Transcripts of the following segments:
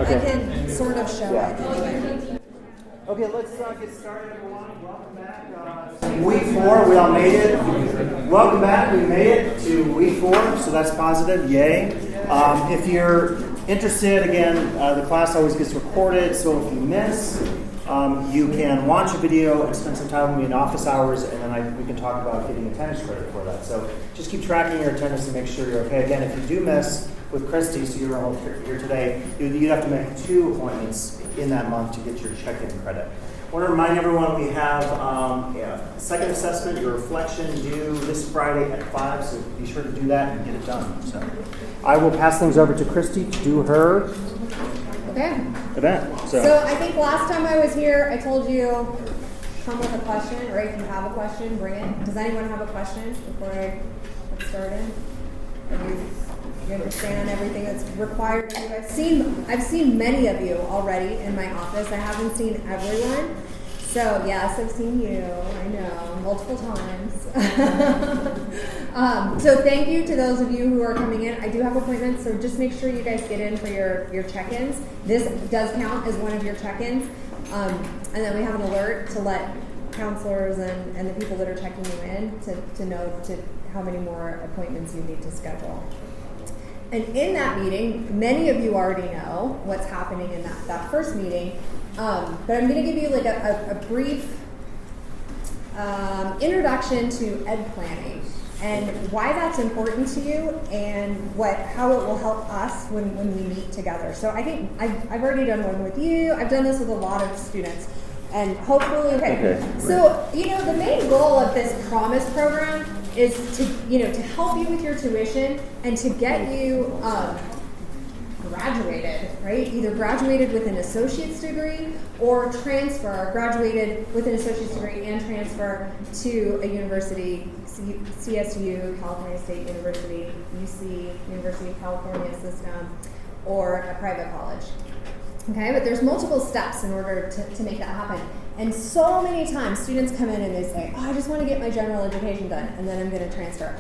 Okay. I can sort of show it anyway. Okay, let's get started, everyone. Welcome back. Week 4, we all made it. Welcome back. We made it to week 4, so that's positive. Yay. If you're interested, again, the class always gets recorded, so if you miss, you can watch a video and spend some time with me in office hours, and then we can talk about getting attendance credit for that. So just keep tracking your attendance to make sure you're okay. Again, if you do miss with Cristi, so you're all here today, you'd have to make 2 appointments in that month to get your check-in credit. I want to remind everyone we have second assessment, your reflection, due this Friday at 5, so be sure to do that and get it done. So I will pass things over to Cristi to do her event. So I think last time I was here, I told you come with a question, or if you have a question, bring it. Does anyone have a question before I get started? You understand everything that's required of you? I've seen many of you already in my office. I haven't seen everyone. So yes, I've seen you. I know, multiple times. So thank you to those of you who are coming in. I do have appointments, so just make sure you guys get in for your check-ins. This does count as one of your check-ins. And then we have an alert to let counselors and the people that are checking you in to know how many more appointments you need to schedule. And in that meeting, many of you already know what's happening in that first meeting, but I'm going to give you like a brief introduction to ed planning and why that's important to you and how it will help us when we meet together. So I think I've already done one with you. I've done this with a lot of students, and hopefully, okay. So the main goal of this Promise program is to help you with your tuition and to get you graduated, right? Either graduated with an associate's degree or graduated with an associate's degree and transfer to a university, CSU, California State University, UC, University of California system, or a private college. Okay, but there's multiple steps in order to make that happen. And so many times students come in and they say, I just want to get my general education done and then I'm going to transfer.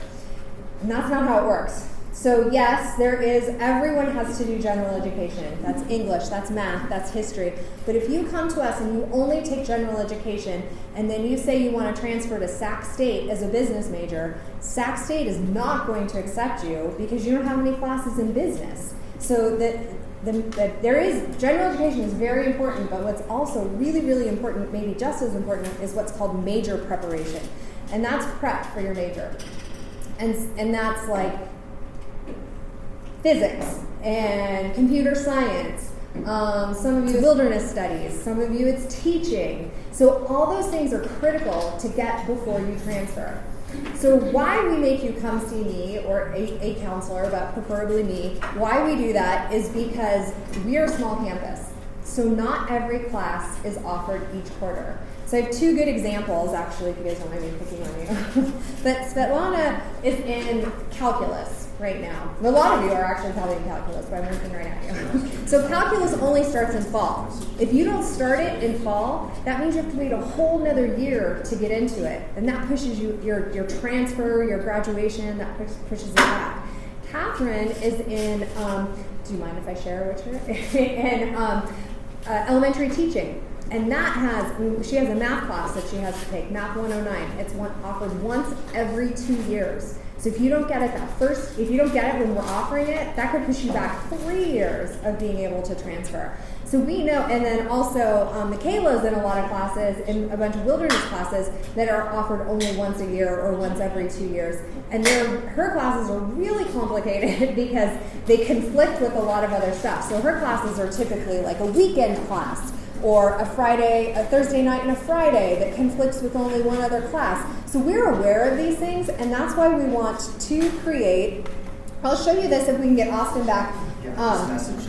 And that's not how it works. So yes, everyone has to do general education. That's English, that's math, that's history. But if you come to us and you only take general education and then you say you want to transfer to Sac State as a business major, Sac State is not going to accept you because you don't have any classes in business. So general education is very important, but what's also really, really important, maybe just as important, is what's called major preparation. And that's prep for your major. And that's like physics and computer science. Some of you wilderness studies, some of you it's teaching. So all those things are critical to get before you transfer. So why we make you come see me or a counselor, but preferably me, why we do that is because we are a small campus. So not every class is offered each quarter. So I have 2 good examples, actually, if you guys don't mind me picking on you. But Svetlana is in calculus right now. A lot of you are actually probably in calculus, but I'm looking right at you. So calculus only starts in fall. If you don't start it in fall, that means you have to wait a whole nother year to get into it. And that pushes your transfer, your graduation, that pushes it back. Catherine is in, do you mind if I share with her? in elementary teaching. And she has a math class that she has to take, Math 109. It's offered once every 2 years. So if you don't get it when we're offering it, that could push you back 3 years of being able to transfer. So we know, and then also Michaela's in a lot of classes, in a bunch of wilderness classes that are offered only once a year or once every 2 years. And her classes are really complicated because they conflict with a lot of other stuff. So her classes are typically like a weekend class, or a Thursday night and a Friday that conflicts with only one other class. So we're aware of these things, and that's why we want to create, I'll show you this if we can get Austin back.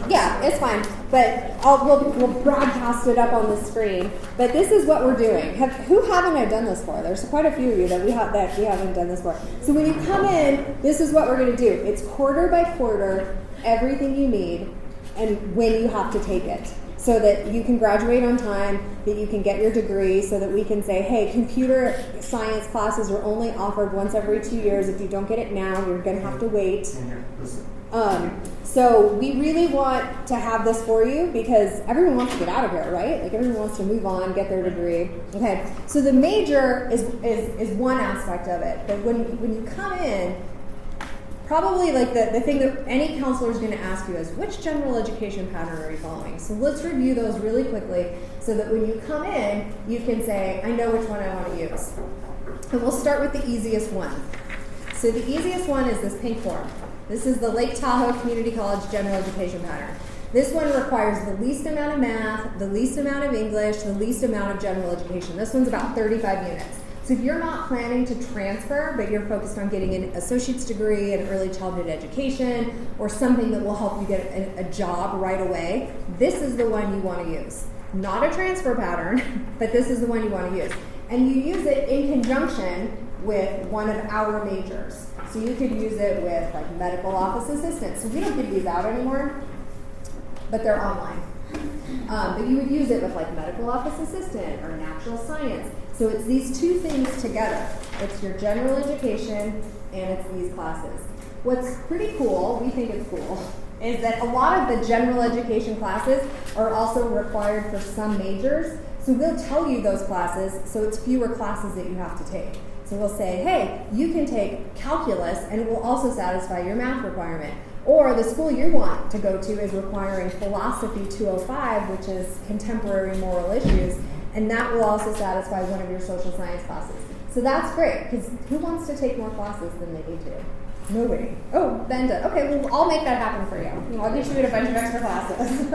Yeah, it's fine, but we'll broadcast it up on the screen. But this is what we're doing. Who haven't I done this for? There's quite a few of you that we haven't done this for. So when you come in, this is what we're going to do. It's quarter by quarter, everything you need, and when you have to take it, so that you can graduate on time, that you can get your degree, so that we can say, hey, computer science classes are only offered once every 2 years. If you don't get it now, you're going to have to wait. And here, listen. So we really want to have this for you because everyone wants to get out of here, right? Like everyone wants to move on, get their degree. Okay, so the major is one aspect of it. But when you come in, probably like the thing that any counselor is going to ask you is, which general education pattern are you following? So let's review those really quickly so that when you come in, you can say, I know which one I want to use. And we'll start with the easiest one. So the easiest one is this pink form. This is the Lake Tahoe Community College General Education Pattern. This one requires the least amount of math, the least amount of English, the least amount of general education. This one's about 35 units. So if you're not planning to transfer, but you're focused on getting an associate's degree in early childhood education or something that will help you get a job right away, this is the one you want to use. Not a transfer pattern, but this is the one you want to use. And you use it in conjunction with one of our majors. So you could use it with like medical office assistant. So we don't give these out anymore, but they're online. But you would use it with like medical office assistant or natural science. So it's these two things together. It's your general education and it's these classes. What's pretty cool, we think it's cool, is that a lot of the general education classes are also required for some majors. So we'll tell you those classes, so it's fewer classes that you have to take. So we'll say, hey, you can take calculus and it will also satisfy your math requirement. Or the school you want to go to is requiring philosophy 205, which is contemporary moral issues, and that will also satisfy one of your social science classes. So that's great, because who wants to take more classes than they need to? Nobody. Oh, Benda. Okay, well, I'll make that happen for you. I'll get you in a bunch of extra classes.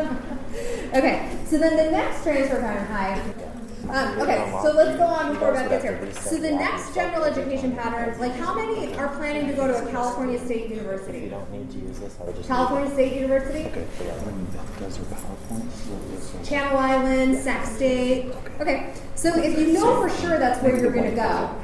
Okay, so then the next transfer pattern, okay, so let's go on before Beth gets here. So the next general education pattern, like how many are planning to go to a California State University? You don't need to use this. I would just California State University? Okay, so when Beth does her PowerPoint, Channel Islands, Sac State. Okay, so if you know for sure that's where you're going to go,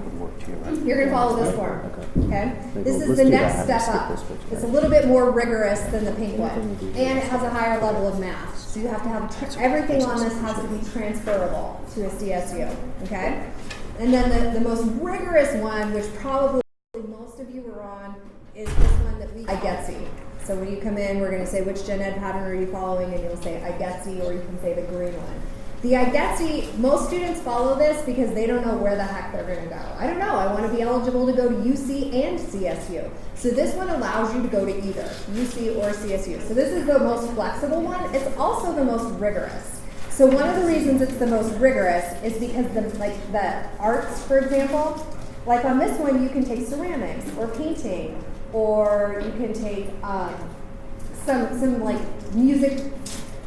you're going to follow this form. Okay? This is the next step up. It's a little bit more rigorous than the pink one, and it has a higher level of math. So you have to have everything on this has to be transferable to a CSU. Okay? And then the most rigorous one, which probably most of you are on, is this one that we IGETC. So when you come in, we're going to say which gen ed pattern are you following, and you'll say IGETC, or you can say the green one. The IGETC, most students follow this because they don't know where the heck they're going to go. I don't know, I want to be eligible to go to UC and CSU. So this one allows you to go to either UC or CSU. So this is the most flexible one. It's also the most rigorous. So one of the reasons it's the most rigorous is because the arts, for example, like on this one you can take ceramics or painting, or you can take some like music,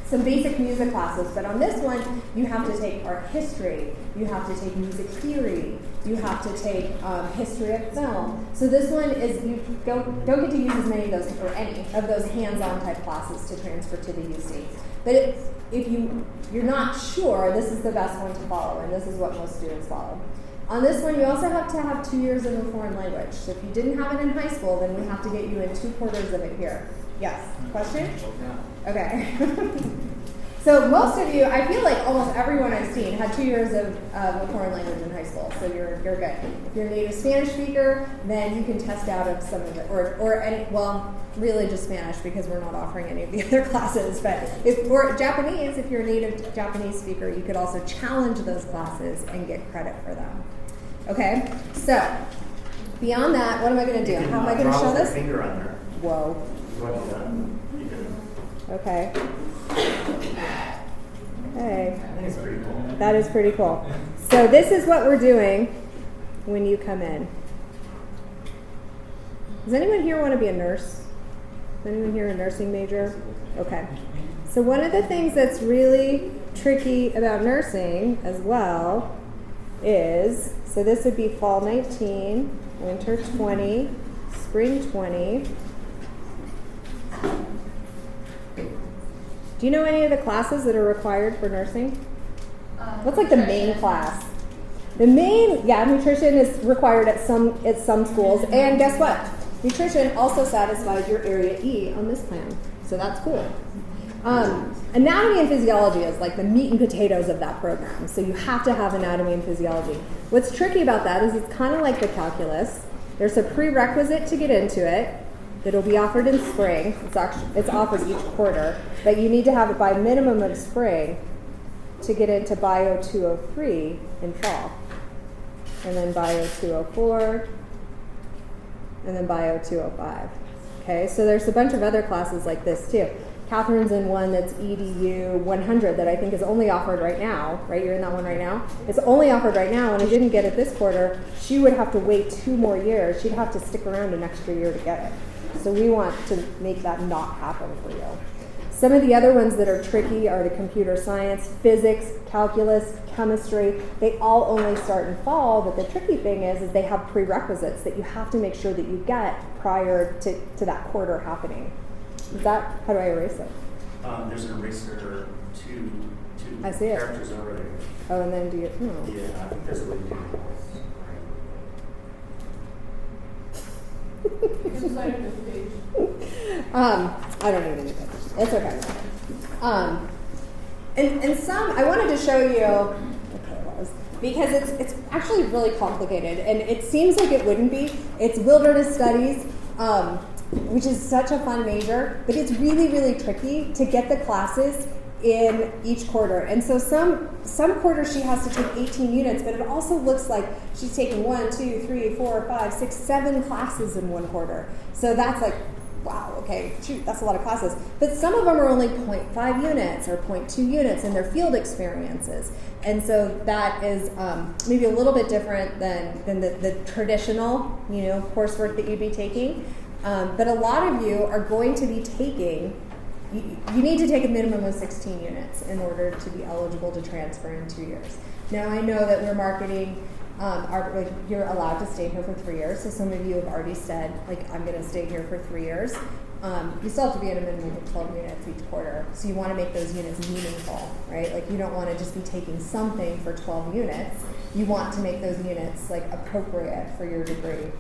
some basic music classes, but on this one, you have to take art history, you have to take music theory, you have to take history of film. So this one is, you don't get to use as many of those, or any of those hands-on type classes to transfer to the UC. But if you're not sure, this is the best one to follow, and this is what most students follow. On this one, you also have to have 2 years in a foreign language. So if you didn't have it in high school, then we have to get you in 2/4 of it here. Yes, question? Okay. So most of you, I feel like almost everyone I've seen had 2 years of a foreign language in high school, so you're good. If you're a native Spanish speaker, then you can test out of some of it, or any, well, really just Spanish because we're not offering any of the other classes. But or Japanese, if you're a native Japanese speaker, you could also challenge those classes and get credit for them. Okay, so beyond that, what am I going to do? How am I going to show this? Finger on there. Whoa. Okay. Hey. That's pretty cool. That is pretty cool. So this is what we're doing when you come in. Does anyone here want to be a nurse? Is anyone here a nursing major? Okay. So one of the things that's really tricky about nursing as well is, so this would be fall 19, winter 20, spring 20. Do you know any of the classes that are required for nursing? What's like the main class? The main, nutrition is required at some schools. And guess what? Nutrition also satisfies your area E on this plan. So that's cool. Anatomy and physiology is like the meat and potatoes of that program. So you have to have anatomy and physiology. What's tricky about that is it's kind of like the calculus. There's a prerequisite to get into it. that'll be offered in spring. It's offered each quarter, but you need to have it by minimum of spring to get into Bio 203 in fall, and then Bio 204, and then Bio 205. Okay, so there's a bunch of other classes like this too. Catherine's in one that's EDU 100 that I think is only offered right now, right? You're in that one right now? It's only offered right now, and I didn't get it this quarter. She would have to wait 2 more years. She'd have to stick around an extra year to get it. So we want to make that not happen for you. Some of the other ones that are tricky are the computer science, physics, calculus, chemistry. They all only start in fall, but the tricky thing is they have prerequisites that you have to make sure that you get prior to that quarter happening. Is that, how do I erase it? There's an eraser two I see it. characters over there. Oh, and then do you, Yeah, I think there's a way to do I don't need any pictures. It's okay. And some, I wanted to show you, okay, it was, because it's actually really complicated, and it seems like it wouldn't be. It's wilderness studies, which is such a fun major, but it's really, really tricky to get the classes in each quarter. And so some quarters she has to take 18 units, but it also looks like she's taking 1, 2, 3, 4, 5, 6, 7 classes in one quarter. So that's like, wow, okay, shoot, that's a lot of classes. But some of them are only 0.5 units or 0.2 units in their field experiences. And so that is maybe a little bit different than the traditional, coursework that you'd be taking. But a lot of you are going to be taking, you need to take a minimum of 16 units in order to be eligible to transfer in 2 years. Now I know that we're marketing, you're allowed to stay here for 3 years, so some of you have already said, I'm going to stay here for 3 years. You still have to be at a minimum of 12 units each quarter, so you want to make those units meaningful, right? You don't want to just be taking something for 12 units. You want to make those units appropriate for your degree.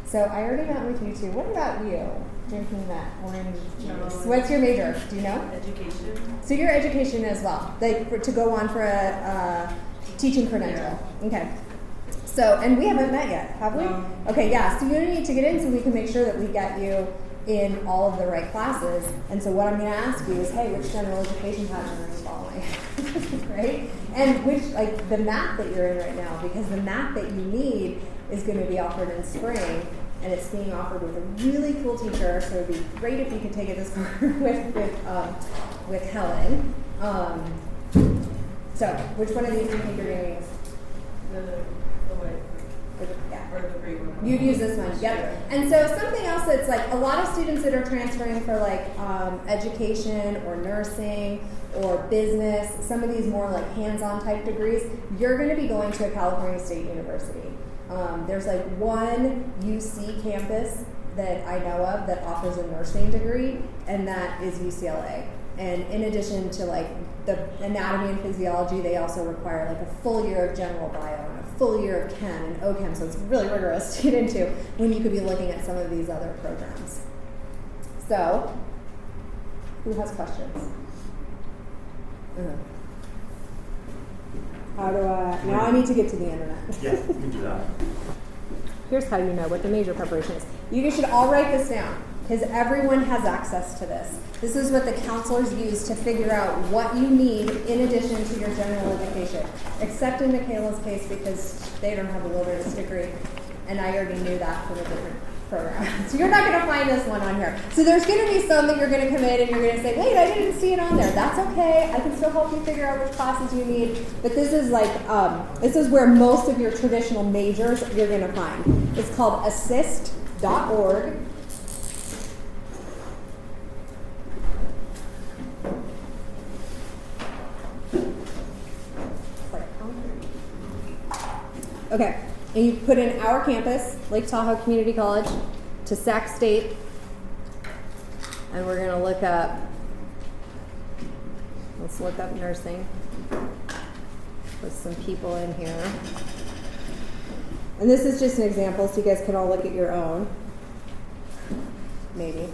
So I already met with you two. What about you? Drinking that orange juice. What's your major? Do you know? Education. So you're education as well, to go on for a teaching credential. Yeah. Okay. So, and we haven't met yet, have we? No. Okay, yeah. So you need to get in so we can make sure that we get you in all of the right classes. And so what I'm going to ask you is, hey, which general education pattern are you following? Right? And which, the math that you're in right now, because the math that you need is going to be offered in spring, and it's being offered with a really cool teacher, so it would be great if you could take it this quarter with Helen. So, which one of these do you think you're going to use? The way. Yeah. Or the free one. You'd use this one, yep. And so something else that's a lot of students that are transferring for education or nursing or business, some of these more hands-on type degrees, you're going to be going to a California State University. There's one UC campus that I know of that offers a nursing degree, and that is UCLA. And in addition to the anatomy and physiology, they also require a full year of general bio and a full year of chem and OChem, so it's really rigorous to get into when you could be looking at some of these other programs. So, who has questions? How do I, now I need to get to the internet. Yeah, you can do that. Here's how you know what the major preparation is. You should all write this down, because everyone has access to this. This is what the counselors use to figure out what you need in addition to your general education, except in Michaela's case because they don't have a wilderness degree, and I already knew that from a different program. So you're not going to find this one on here. So there's going to be some that you're going to come in and you're going to say, wait, I didn't see it on there. That's okay. I can still help you figure out which classes you need. But this is this is where most of your traditional majors you're going to find. It's called assist.org. Okay, and you put in our campus, Lake Tahoe Community College, to Sac State, and we're going to look up, let's look up nursing with some people in here. And this is just an example, so you guys can all look at your own, maybe,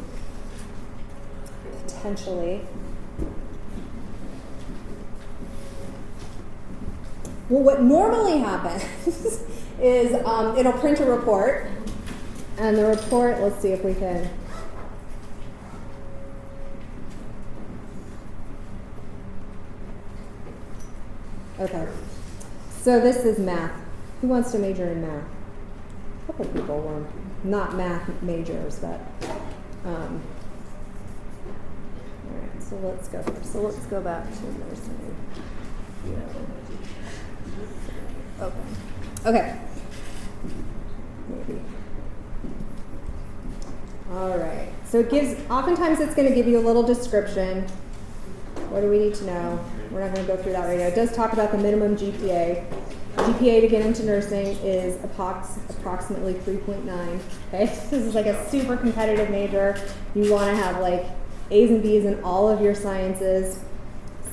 potentially. Well, what normally happens is it'll print a report, and the report, let's see if we can Okay. So this is math. Who wants to major in math? A couple people were not math majors, but all right. So let's go here. So let's go back to nursing. Okay. Okay. Maybe. All right. So it gives. Oftentimes, it's going to give you a little description. What do we need to know? We're not going to go through that right now. It does talk about the minimum GPA. GPA to get into nursing is approximately 3.9. Okay, this is like a super competitive major. You want to have like A's and B's in all of your sciences.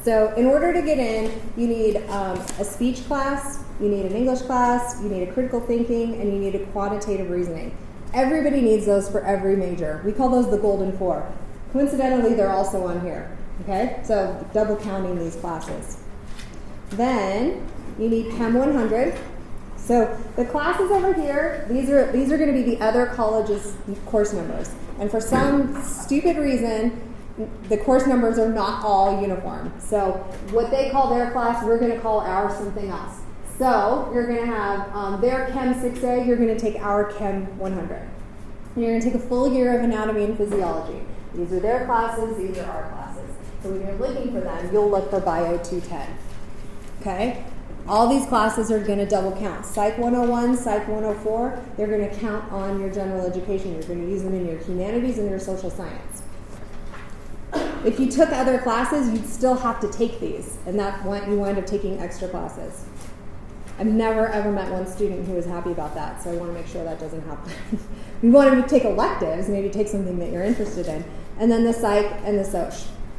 So in order to get in, you need a speech class, you need an English class, you need a critical thinking, and you need a quantitative reasoning. Everybody needs those for every major. We call those the golden four. Coincidentally, they're also on here. Okay, so double counting these classes. Then you need Chem 100. So the classes over here, these are going to be the other college's course numbers. And for some stupid reason, the course numbers are not all uniform. So what they call their class, we're going to call ours something else. So you're going to have their Chem 6A, you're going to take our Chem 100. And you're going to take a full year of anatomy and physiology. These are their classes, these are our classes. So when you're looking for them, you'll look for Bio 210. Okay? All these classes are going to double count. Psych 101, Psych 104, they're going to count on your general education. You're going to use them in your humanities and your social science. If you took other classes, you'd still have to take these, and you wind up taking extra classes. I've never ever met one student who was happy about that, so I want to make sure that doesn't happen. We want to take electives, maybe take something that you're interested in, and then the psych and the soc.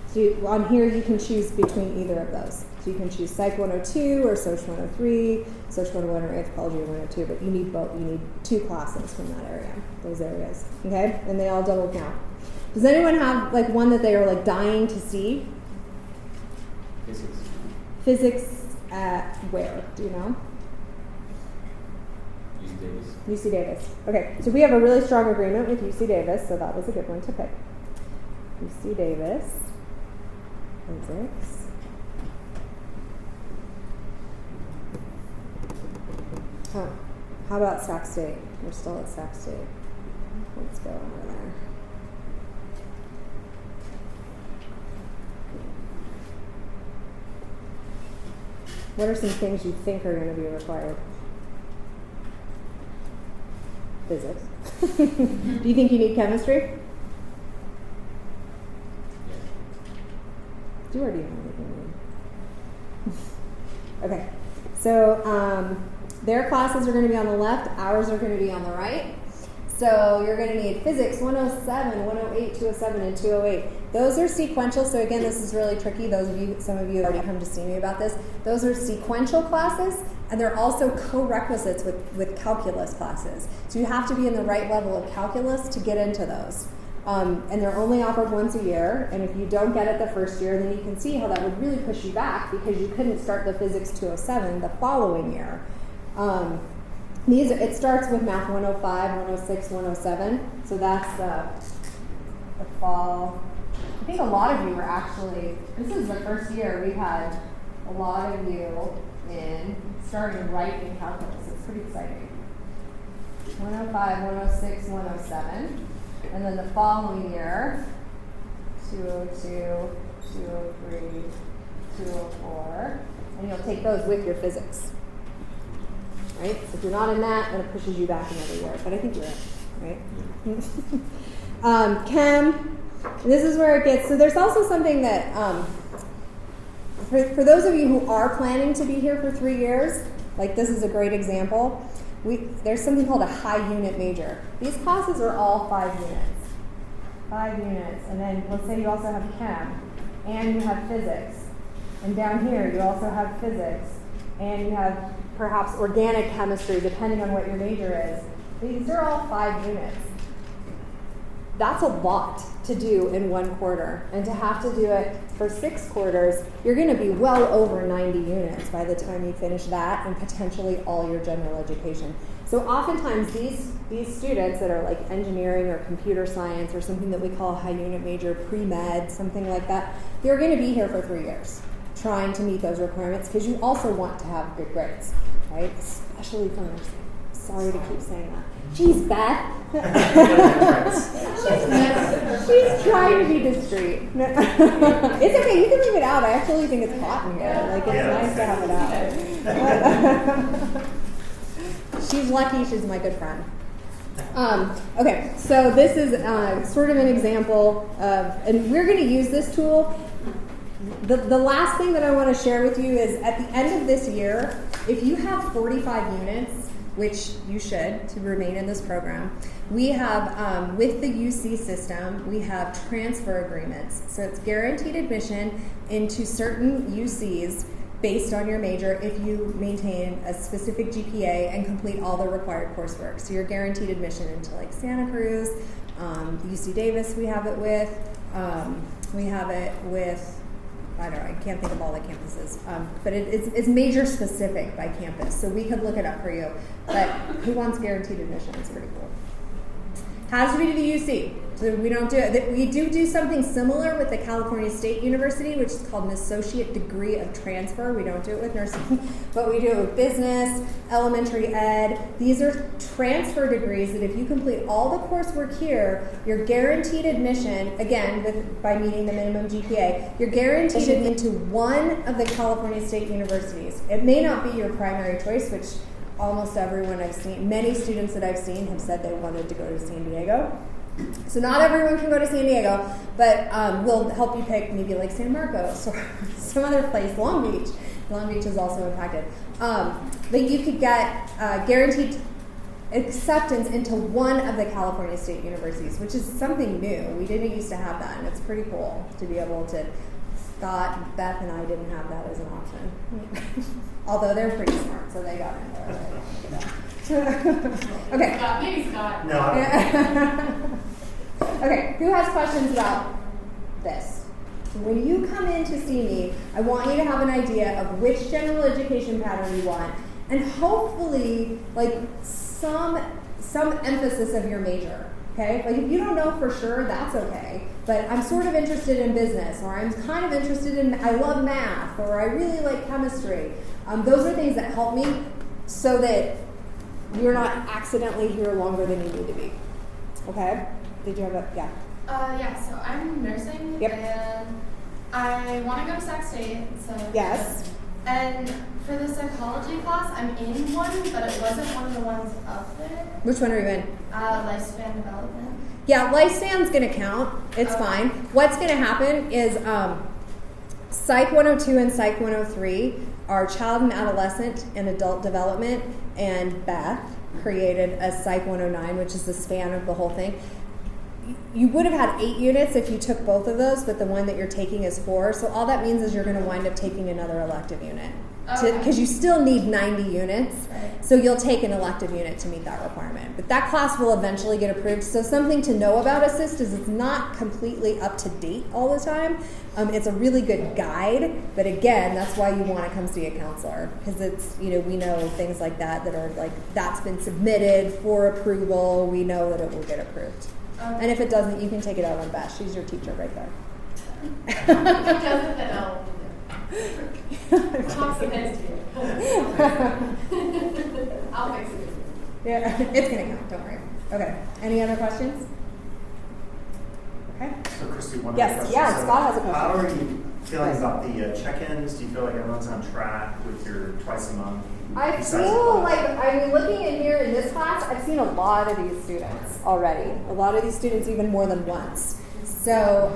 So on here you can choose between either of those. So you can choose Psych 102 or Soc 103, Soc 101 or Anthropology 102, but you need both. You need two classes from that area, those areas. Okay, and they all double count. Does anyone have like one that they are like dying to see? Physics. Physics at where? Do you know? UC Davis. UC Davis. Okay, so we have a really strong agreement with UC Davis, so that was a good one to pick. UC Davis. Physics. Oh, how about Sac State? We're still at Sac State. Let's go over there. What are some things you think are going to be required? Physics. Do you think you need chemistry? Do you already know what you need? Okay, so their classes are going to be on the left, ours are going to be on the right. So you're going to need Physics 107, 108, 207, and 208. Those are sequential, so again, this is really tricky. Some of you have already come to see me about this. Those are sequential classes, and they're also co-requisites with calculus classes. So you have to be in the right level of calculus to get into those. And they're only offered once a year, and if you don't get it the first year, then you can see how that would really push you back because you couldn't start the Physics 207 the following year. It starts with Math 105, 106, 107, so that's the fall. I think a lot of you were actually, this is the first year we've had a lot of you in starting right in calculus. It's pretty exciting. 105, 106, 107. And then the following year, 202, 203, 204, and you'll take those with your physics. Right? So if you're not in that, then it pushes you back another year. But I think you're in, right? Chem, this is where it gets, so there's also something that, for those of you who are planning to be here for 3 years, like this is a great example. There's something called a high unit major. These classes are all 5 units. 5 units. And then let's say you also have chem, and you have physics. And down here you also have physics, and you have perhaps organic chemistry, depending on what your major is. These are all 5 units. That's a lot to do in 1 quarter. And to have to do it for 6 quarters, you're going to be well over 90 units by the time you finish that and potentially all your general education. So oftentimes these students that are like engineering or computer science or something that we call a high unit major, pre-med, something like that, they're going to be here for 3 years. trying to meet those requirements because you also want to have good grades, right? Especially for nursing. Sorry to keep saying that. Jeez, Beth. she's trying to be discreet. It's okay, you can leave it out. I actually think it's hot in here. Like, it's nice to have it out. She's lucky she's my good friend. Okay, so this is sort of an example of, and we're going to use this tool. The last thing that I want to share with you is at the end of this year, if you have 45 units, which you should to remain in this program, we have, with the UC system, we have transfer agreements. So it's guaranteed admission into certain UCs based on your major if you maintain a specific GPA and complete all the required coursework. So you're guaranteed admission into like Santa Cruz, UC Davis we have it with, I don't know, I can't think of all the campuses, but it's major specific by campus, so we could look it up for you. But who wants guaranteed admission? It's pretty cool. Has to be to the UC. So we don't do it. We do something similar with the California State University, which is called an associate degree of transfer. We don't do it with nursing, but we do it with business, elementary ed. These are transfer degrees that if you complete all the coursework here, you're guaranteed admission, again, by meeting the minimum GPA, you're guaranteed into one of the California State Universities. It may not be your primary choice, which almost everyone I've seen, many students that I've seen have said they wanted to go to San Diego. So not everyone can go to San Diego, but we'll help you pick maybe like San Marcos or some other place, Long Beach. Long Beach is also impacted. But you could get guaranteed acceptance into one of the California State Universities, which is something new. We didn't used to have that, and it's pretty cool to be able to. Scott, Beth, and I didn't have that as an option. Although they're pretty smart, so they got in there. Okay. Scott, maybe Scott. No. Okay, who has questions about this? When you come in to see me, I want you to have an idea of which general education pattern you want, and hopefully, like, some emphasis of your major. Okay, like if you don't know for sure, that's okay. But I'm sort of interested in business, or I'm kind of interested in, I love math, or I really like chemistry. Those are things that help me so that you're not accidentally here longer than you need to be. Okay? Did you have a, yeah? Yeah, so I'm nursing, Yep. and I want to go to Sac State. So Yes. And for the psychology class, I'm in one, but it wasn't one of the ones up there. Which one are you in? Lifespan development. Yeah, lifespan's going to count. It's Okay. fine. What's going to happen is Psych 102 and Psych 103 are child and adolescent and adult development, and Beth created a Psych 109, which is the span of the whole thing. You would have had 8 units if you took both of those, but the one that you're taking is 4. So all that means is you're going to wind up taking another elective unit. Because you still need 90 units. Right. So you'll take an elective unit to meet that requirement. But that class will eventually get approved. So something to know about Assist is it's not completely up to date all the time. It's a really good guide. But again, that's why you want to come see a counselor. Because it's, we know things like that are like, that's been submitted for approval. We know that it will get approved. And if it doesn't, you can take it out on Beth. She's your teacher right there. If it doesn't, then I'll talk some heads to you. I'll fix it. Yeah, it's going to count. Don't worry. Okay. Any other questions? Okay. So, Cristi, one Yes, more question. yeah, So Scott has a question. How are you feeling about the check-ins? Do you feel like everyone's on track with your twice a month? I besides feel the like, looking in here in this class, I've seen a lot of these students already. A lot of these students even more than once. So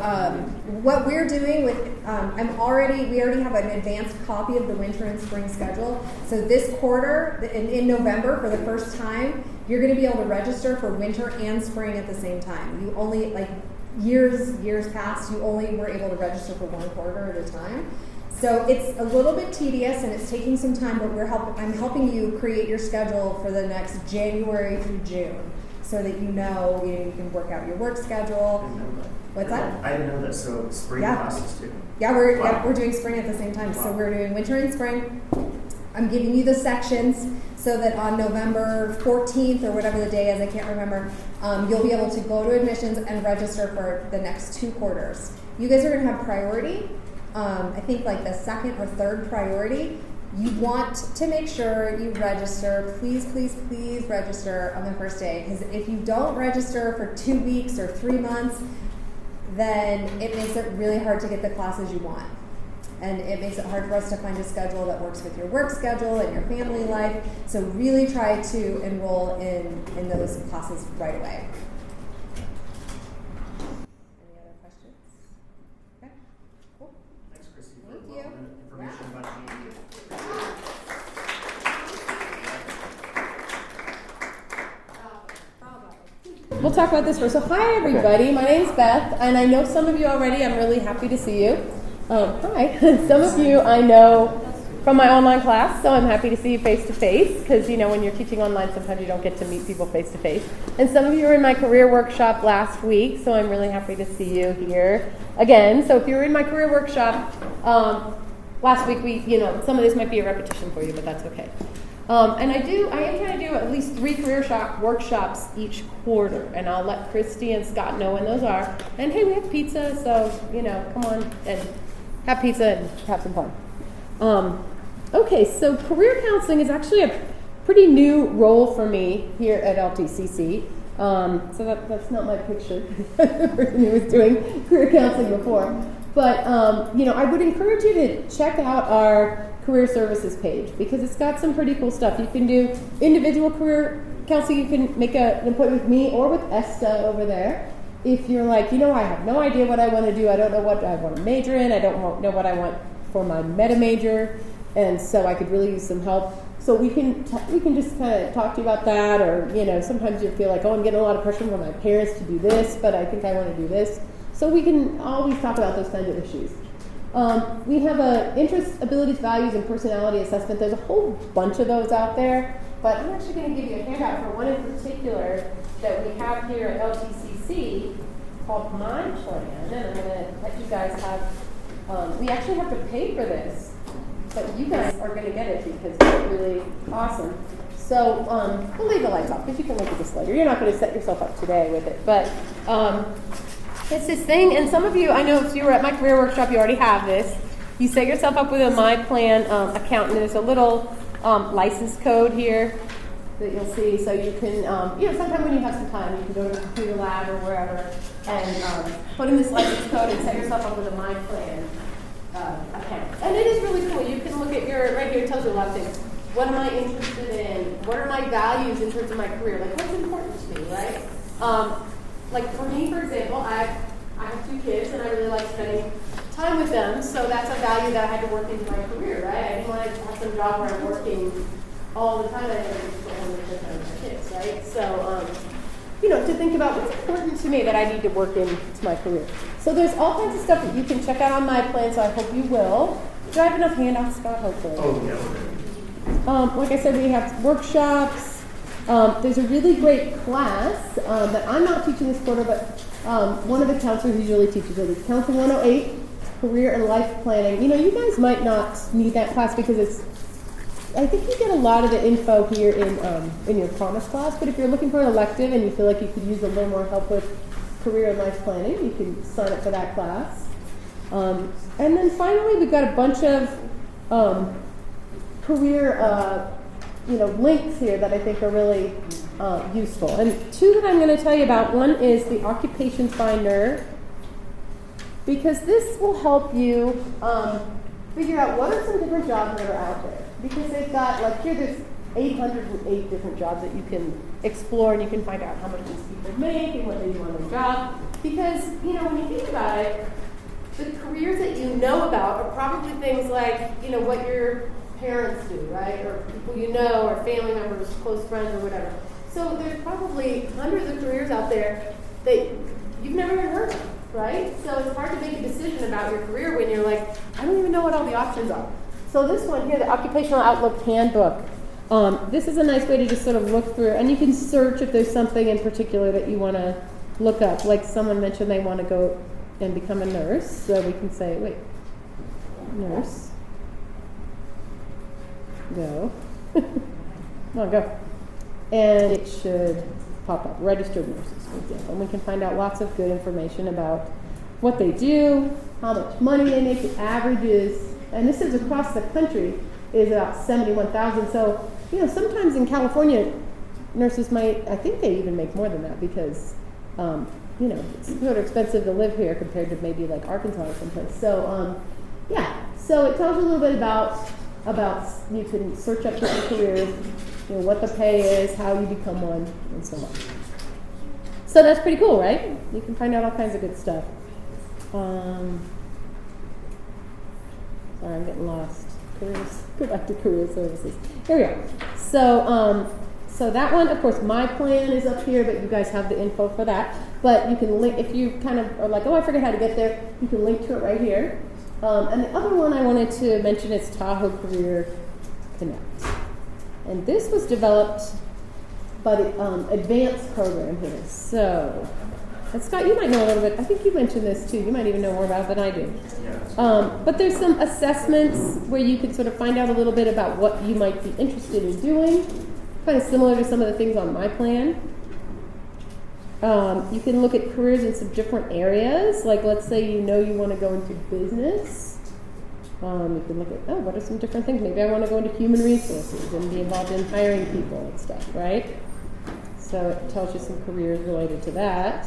what we're doing with, we already have an advanced copy of the winter and spring schedule. So this quarter, in November, for the first time, you're going to be able to register for winter and spring at the same time. You only, years past, you only were able to register for one quarter at a time. So it's a little bit tedious and it's taking some time, but I'm helping you create your schedule for the next January through June, so that you can work out your work schedule. I didn't know that. What's that? I didn't know that. So spring Yeah. classes too. Yeah, we're Wow. we're doing spring at the same time. So Wow. we're doing winter and spring. I'm giving you the sections so that on November 14th or whatever the day is, I can't remember, you'll be able to go to admissions and register for the next 2 quarters. You guys are going to have priority. I think like the second or third priority, you want to make sure you register. Please, please, please register on the first day. Because if you don't register for 2 weeks or 3 months, then it makes it really hard to get the classes you want. And it makes it hard for us to find a schedule that works with your work schedule and your family life. So really try to enroll in those classes right away. Any other questions? Okay, cool. Thanks, Cristi, for Thank you. information about GED. We'll talk about this first. So hi everybody, my name's Beth, and I know some of you already. I'm really happy to see you. Hi. Some of you I know from my online class, so I'm happy to see you face to face, because when you're teaching online, sometimes you don't get to meet people face to face. And some of you were in my career workshop last week, so I'm really happy to see you here again. So if you were in my career workshop last week, some of this might be a repetition for you, but that's okay. And I am trying to do at least 3 career workshops each quarter, and I'll let Cristi and Scott know when those are. And hey, we have pizza, so come on and have pizza and have some fun. Okay, so career counseling is actually a pretty new role for me here at LTCC. So that's not my picture. The person who was doing career counseling before. But I would encourage you to check out our career services page, because it's got some pretty cool stuff. You can do individual career counseling. You can make an appointment with me or with Esta over there. If you're like, I have no idea what I want to do. I don't know what I want to major in. I don't know what I want for my meta major, and so I could really use some help. So we can just kind of talk to you about that, or sometimes you feel like, I'm getting a lot of pressure from my parents to do this, but I think I want to do this. So we can always talk about those kinds of issues. We have a interests, abilities, values, and personality assessment. There's a whole bunch of those out there, but I'm actually going to give you a handout for one in particular that we have here at LTCC called My Plan, and I'm going to let you guys have, we actually have to pay for this, but you guys are going to get it because it's really awesome. So we'll leave the lights off because you can look at this later. You're not going to set yourself up today with it, but it's this thing, and some of you, I know if you were at my career workshop, you already have this. You set yourself up with a My Plan account, and there's a little license code here that you'll see. So you can, sometime when you have some time, you can go to the computer lab or wherever and put in this license code and set yourself up with a My Plan account. And it is really cool. You can look at right here, it tells you a lot of things. What am I interested in? What are my values in terms of my career? Like, what's important to me, right? Like for me, for example, I have 2 kids, and I really like spending time with them, so that's a value that I had to work into my career, right? I didn't want to have some job where I'm working all the time. I didn't want to spend all the time with my kids, right? So, to think about what's important to me that I need to work into my career. So there's all kinds of stuff that you can check out on My Plan, so I hope you will. Do I have enough handouts, Scott? Hopefully. Oh, yeah. Like I said, we have workshops. There's a really great class that I'm not teaching this quarter, but one of the counselors usually teaches it. It's Counseling 108, Career and Life Planning. You guys might not need that class because I think you get a lot of the info here in your Promise class, but if you're looking for an elective and you feel like you could use a little more help with career and life planning, you can sign up for that class. And then finally, we've got a bunch of career links here that I think are really useful. And 2 that I'm going to tell you about. One is the Occupation Finder, because this will help you figure out what are some different jobs that are out there. Because they've got, there's 808 different jobs that you can explore, and you can find out how much these people make and what they do on their job. Because, when you think about it, the careers that you know about are probably things like, what your parents do, right? Or people you know, or family members, close friends, or whatever. So there's probably hundreds of careers out there that you've never even heard of, right? So it's hard to make a decision about your career when you're like, I don't even know what all the options are. So this one here, the Occupational Outlook Handbook, this is a nice way to just sort of look through, and you can search if there's something in particular that you want to look up. Like someone mentioned they want to go and become a nurse, so we can say, wait, nurse. Go. Come on, go. And it should pop up. Registered nurses, for example. And we can find out lots of good information about what they do, how much money they make. The averages, and this is across the country, is about 71,000. So, sometimes in California, nurses might, I think they even make more than that because, it's sort of expensive to live here compared to maybe like Arkansas or someplace. So, so it tells you a little bit about you can search up different careers, what the pay is, how you become one, and so on. So that's pretty cool, right? You can find out all kinds of good stuff. Sorry, I'm getting lost. Careers. Go back to career services. Here we go. So that one, of course, my plan is up here, but you guys have the info for that. But you can link, if you kind of are like, oh, I forget how to get there, you can link to it right here. And the other one I wanted to mention is Tahoe Career Connect. And this was developed by the advanced program here. So, and Scott, you might know a little bit. I think you mentioned this too. You might even know more about it than I do. But there's some assessments where you can sort of find out a little bit about what you might be interested in doing. Kind of similar to some of the things on my plan. You can look at careers in some different areas. Like, let's say you want to go into business. You can look at, what are some different things? Maybe I want to go into human resources and be involved in hiring people and stuff, right? So it tells you some careers related to that.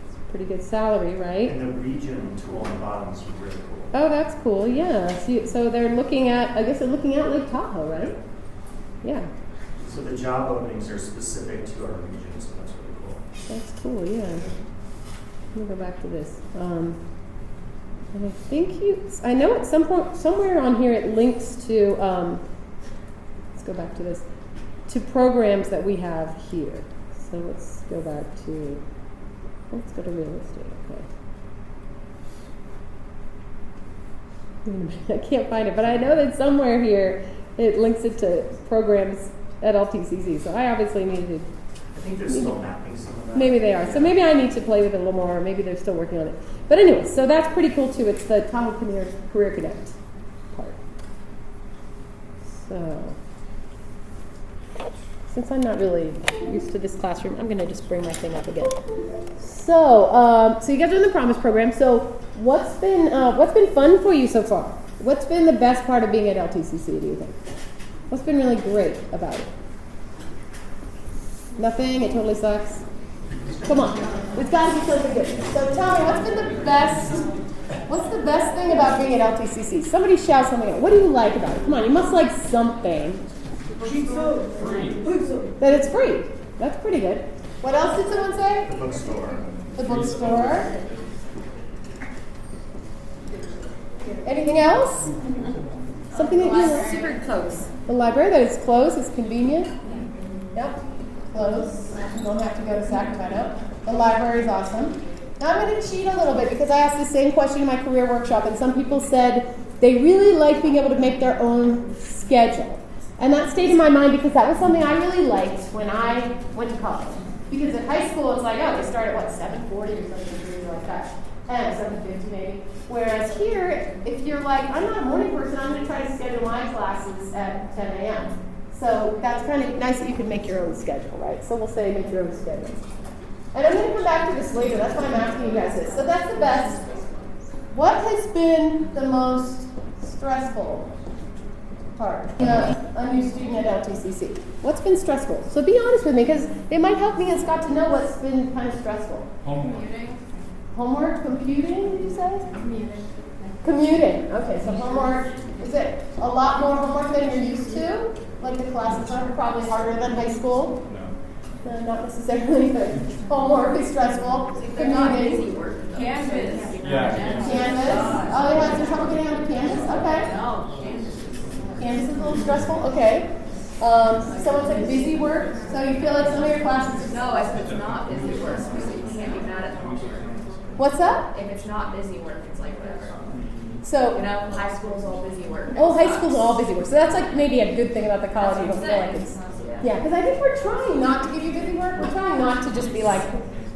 It's a pretty good salary, right? And the region tool on the bottom is really cool. Oh, that's cool, yeah. So they're looking at, I guess they're looking at Lake Tahoe, right? Yeah. So the job openings are specific to our region, so that's really cool. That's cool, yeah. Let me go back to this. And I think I know at some point, somewhere on here it links to, let's go back to this, to programs that we have here. So let's go back to, let's go to real estate, okay. Wait a minute, I can't find it, but I know that somewhere here it links it to programs at LTCC, so I obviously need to. I think they're still mapping some of that. Maybe they are. So maybe I need to play with it a little more, or maybe they're still working on it. But anyway, so that's pretty cool too. It's the Tahoe Career Connect part. So, since I'm not really used to this classroom, I'm going to just bring my thing up again. So, so you guys are in the Promise program. So, what's been fun for you so far? What's been the best part of being at LTCC, do you think? What's been really great about it? Nothing? It totally sucks? Come on. It's got to be something good. So tell me, what's the best thing about being at LTCC? Somebody shout something out. What do you like about it? Come on, you must like something. Pizza free. That it's free. That's pretty good. What else did someone say? The bookstore. The bookstore. Anything else? Something that you like? Super close. The library, that it's closed, it's convenient. Yep, close. You don't have to go to Sacramento. The library is awesome. Now I'm going to cheat a little bit because I asked the same question in my career workshop, and some people said they really like being able to make their own schedule. And that stayed in my mind because that was something I really liked when I went to college. Because at high school, it's like, oh, they start at 7:40 or something like that. And 7:50 maybe. Whereas here, if you're like, I'm not a morning person, I'm going to try to schedule my classes at 10 a.m. So that's kind of nice that you can make your own schedule, right? So we'll say make your own schedule. And I'm going to come back to this later. That's why I'm asking you guys this. So that's the best. What has been the most stressful part? A new student at LTCC. What's been stressful? So be honest with me, because it might help me and Scott to know what's been kind of stressful. Homework, computing, did you say? Commuting. Okay, so homework, is it a lot more homework than you're used to? Like the classes are probably harder than high school? No, not necessarily, but homework is stressful. Commuting. Canvas. Canvas. Oh, you had some trouble getting onto Canvas? Okay. No, Canvas. Canvas is a little stressful? Okay. Someone said busy work, so you feel like some of your classes... No, I said it's not busy work, so you can't be mad at homework. What's that? If it's not busy work, it's like whatever. So, High school's all busy work. oh, high school's all busy work. So that's like maybe a good thing about the college. You don't feel like it's... Yeah, because I think we're trying not to give you busy work. We're trying not to just be like,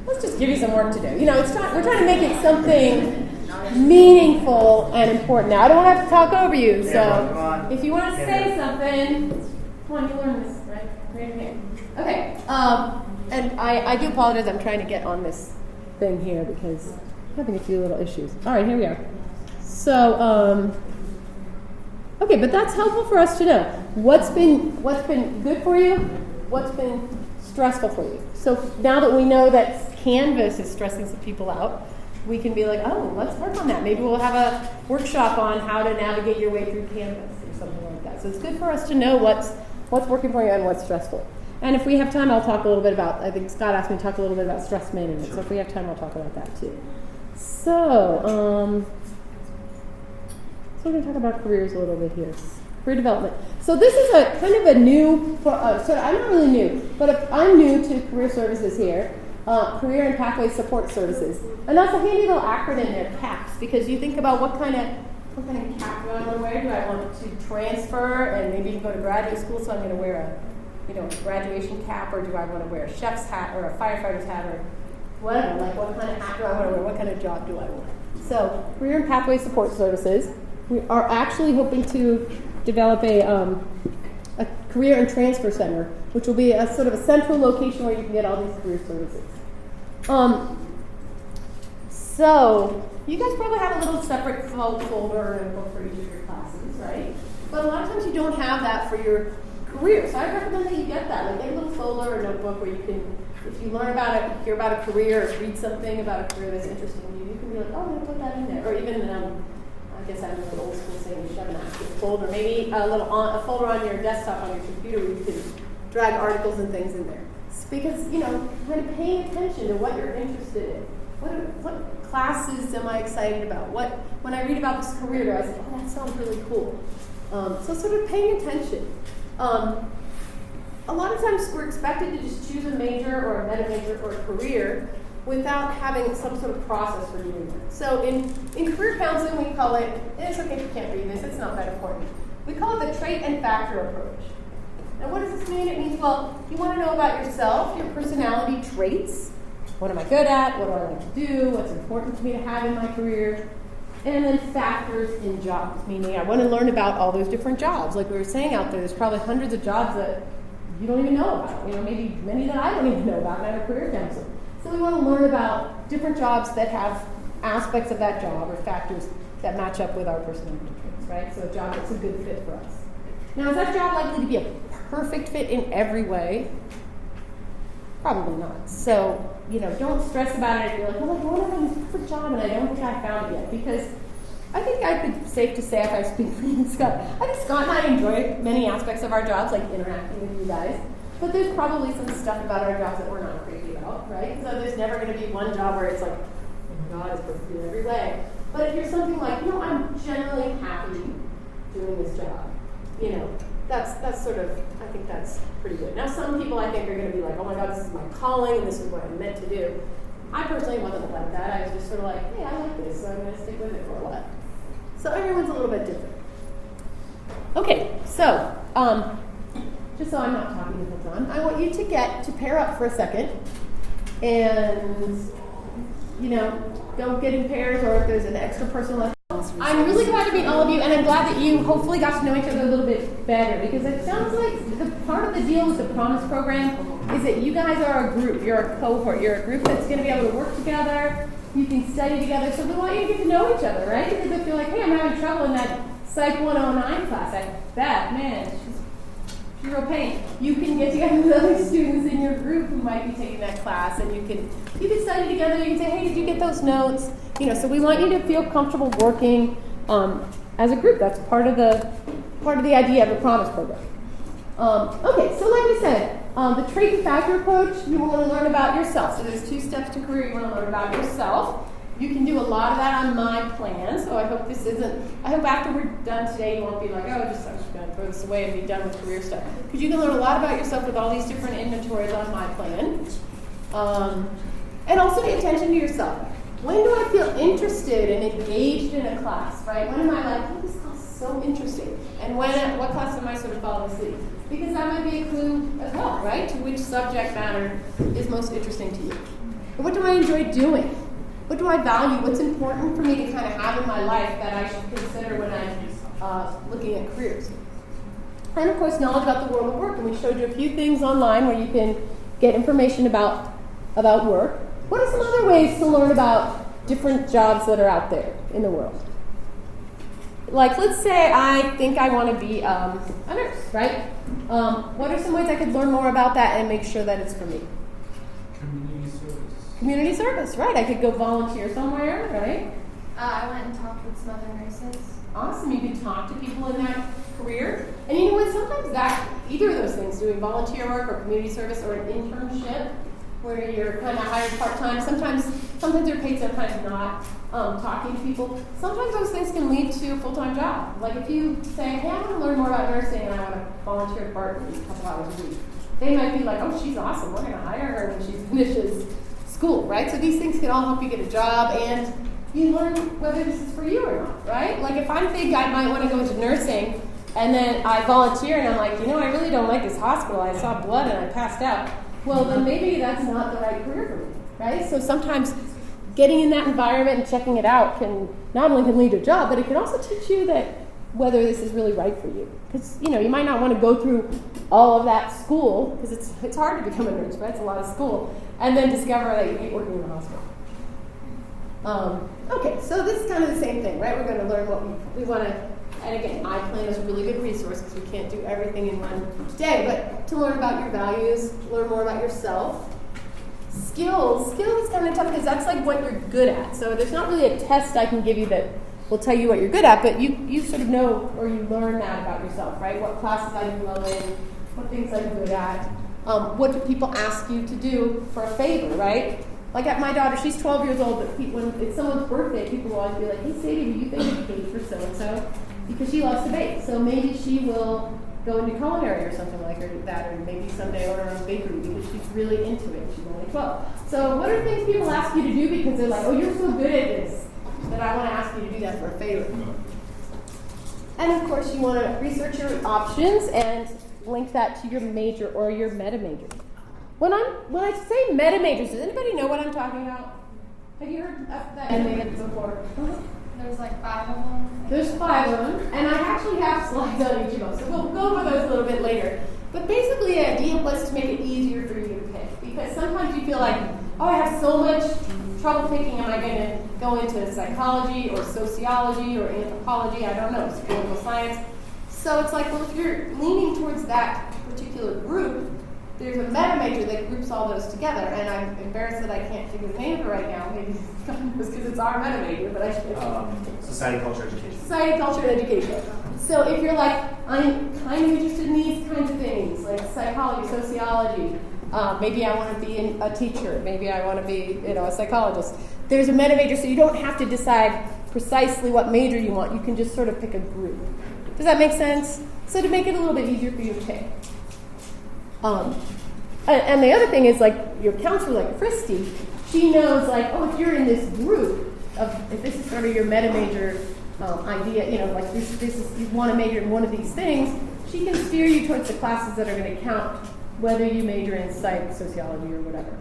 let's just give you some work to do. We're trying to make it something meaningful and important. Now, I don't want to have to talk over you, so if you want to say something, come on, you learn this, right? Raise your hand. Okay, and I do apologize. I'm trying to get on this thing here because I'm having a few little issues. All right, here we are. So, okay, but that's helpful for us to know. What's been good for you? What's been stressful for you? So now that we know that Canvas is stressing some people out, we can be like, oh, let's work on that. Maybe we'll have a workshop on how to navigate your way through Canvas or something like that. So it's good for us to know what's working for you and what's stressful. And if we have time, I'll talk a little bit about, I think Scott asked me to talk a little bit about stress management. So if we have time, I'll talk about that too. So we're going to talk about careers a little bit here. Career development. So this is a kind of a new, I'm not really new, but I'm new to career services here. Career and Pathway Support Services. And that's a handy little acronym there, CAPS, because you think about what kind of cap do I want to wear? Do I want to transfer and maybe go to graduate school, so I'm going to wear a graduation cap, or do I want to wear a chef's hat or a firefighter's hat or whatever? Like, what kind of hat do I want to wear? What kind of job do I want? So, Career and Pathway Support Services. We are actually hoping to develop a career and transfer center, which will be a sort of a central location where you can get all these career services. So you guys probably have a little separate folder and book for each of your classes, right? But a lot of times you don't have that for your career. So I recommend that you get that. Like, get a little folder or notebook where you can, if you learn about it, hear about a career, or read something about a career that's interesting to you, you can be like, oh, I'm going to put that in there. Or even, I guess I'm an old school saying, you should have an active folder. Maybe a folder on your desktop on your computer where you can drag articles and things in there. Because, kind of paying attention to what you're interested in. What classes am I excited about? When I read about this career, do I say, oh, that sounds really cool? So sort of paying attention. A lot of times we're expected to just choose a major or a meta major or a career without having some sort of process for doing that. So in career counseling, we call it, and it's okay if you can't read this, it's not that important. We call it the trait and factor approach. Now, what does this mean? It means, well, you want to know about yourself, your personality traits. What am I good at? What do I like to do? What's important to me to have in my career? And then factors in jobs, meaning I want to learn about all those different jobs. Like we were saying out there's probably hundreds of jobs that you don't even know about. Maybe many that I don't even know about, and I'm a career counselor. So we want to learn about different jobs that have aspects of that job or factors that match up with our personality traits, right? So a job that's a good fit for us. Now, is that job likely to be a perfect fit in every way? Probably not. So, don't stress about it if you're like, oh, I want to have this perfect job and I don't think I found it yet. Because I think I'd be safe to say, if I speak for Scott, I think Scott and I enjoy many aspects of our jobs, like interacting with you guys. But there's probably some stuff about our jobs that we're not crazy about, right? So there's never going to be one job where it's like, oh my God, it's perfect in every way. But if you're something like, I'm generally happy doing this job, that's sort of, I think that's pretty good. Now, some people I think are going to be like, oh my God, this is my calling and this is what I'm meant to do. I personally wasn't like that. I was just sort of like, hey, I like this, so I'm going to stick with it for a while. So everyone's a little bit different. Okay, so just so I'm not talking the whole time, I want you to pair up for a second and, don't get in pairs, or if there's an extra person left. I'm really glad to meet all of you, and I'm glad that you hopefully got to know each other a little bit better, because it sounds like the part of the deal with the Promise program is that you guys are a group. You're a cohort. You're a group that's going to be able to work together. You can study together. So we want you to get to know each other, right? Because if you're like, hey, I'm having trouble in that Psych 109 class, Beth, man, she's real pain. You can get together with other students in your group who might be taking that class, and you can study together. You can say, hey, did you get those notes? So we want you to feel comfortable working as a group. That's part of the idea of the Promise program. Okay, so like we said, the trait and factor approach, you want to learn about yourself. So there's 2 steps to career. You want to learn about yourself. You can do a lot of that on my plan. So I hope after we're done today, you won't be like, oh, I'm just going to throw this away and be done with career stuff. Because you can learn a lot about yourself with all these different inventories on my plan. And also pay attention to yourself. When do I feel interested and engaged in a class, right? When am I like, oh, this class is so interesting? And what class am I sort of falling asleep? Because that might be a clue as well, right? To which subject matter is most interesting to you. And what do I enjoy doing? What do I value? What's important for me to kind of have in my life that I should consider when I'm looking at careers? And of course, knowledge about the world of work. And we showed you a few things online where you can get information about work. What are some other ways to learn about different jobs that are out there in the world. Like, let's say I think I want to be a nurse, right? What are some ways I could learn more about that and make sure that it's for me? Community service. Community service, right? I could go volunteer somewhere, right? I went and talked with some other nurses. Awesome. You can talk to people in that career. And you know what? Sometimes that, either of those things, doing volunteer work or community service or an internship, where you're kind of hired part-time, sometimes you're paid, sometimes not, talking to people. Sometimes those things can lead to a full-time job. Like if you say, hey, I want to learn more about nursing and I want to volunteer at Barton a couple hours a week. They might be like, oh, she's awesome. We're going to hire her when she finishes school, right? So these things can all help you get a job and you learn whether this is for you or not, right? Like if I think I might want to go into nursing and then I volunteer and I'm like, I really don't like this hospital. I saw blood and I passed out. Well, then maybe that's not the right career for me, right? So sometimes getting in that environment and checking it out can not only can lead to a job, but it can also teach you that whether this is really right for you. Because, you might not want to go through all of that school, because it's hard to become a nurse, right? It's a lot of school. And then discover that you hate working in the hospital. Okay, so this is kind of the same thing, right? We're going to learn what we want to, and again, iPlan is a really good resource because we can't do everything in one day, but to learn about your values, learn more about yourself. Skills is kind of tough because that's like what you're good at. So there's not really a test I can give you that will tell you what you're good at, but you sort of know or you learn that about yourself, right? What classes I do well in, what things I'm good at, what do people ask you to do for a favor, right? Like at my daughter, she's 12 years old, but when it's someone's birthday, people will always be like, hey Sadie, will you bake a cake for so-and-so? Because she loves to bake. So maybe she will go into culinary or something like that, or maybe someday order her own bakery because she's really into it. She's only 12. So what are things people ask you to do because they're like, oh, you're so good at this that I want to ask you to do that for a favor? And of course, you want to research your options and link that to your major or your meta major. When I say meta majors, does anybody know what I'm talking about? Have you heard that name before? There's like 5 of them. There's 5 of them, and I actually have slides on each of them, so we'll go over those a little bit later. But basically, the idea was to make it easier for you to pick, because sometimes you feel like, oh, I have so much trouble picking, am I going to go into psychology or sociology or anthropology, I don't know, political science. So it's like, well, if you're leaning towards that particular group, there's a meta major that groups all those together, and I'm embarrassed that I can't think of the name of it right now. Maybe it's because it's our meta major, but I should. Society, culture, education. Society, culture, and education. So if you're like, I'm kind of interested in these kinds of things, like psychology, sociology, maybe I want to be a teacher, maybe I want to be, a psychologist. There's a meta major, so you don't have to decide precisely what major you want. You can just sort of pick a group. Does that make sense? So to make it a little bit easier for you to pick. And the other thing is, like, your counselor, like Cristi, she knows, like, oh, if you're in this group, if this is sort of your meta major idea, like this is, you want to major in one of these things, she can steer you towards the classes that are going to count whether you major in psych, sociology, or whatever.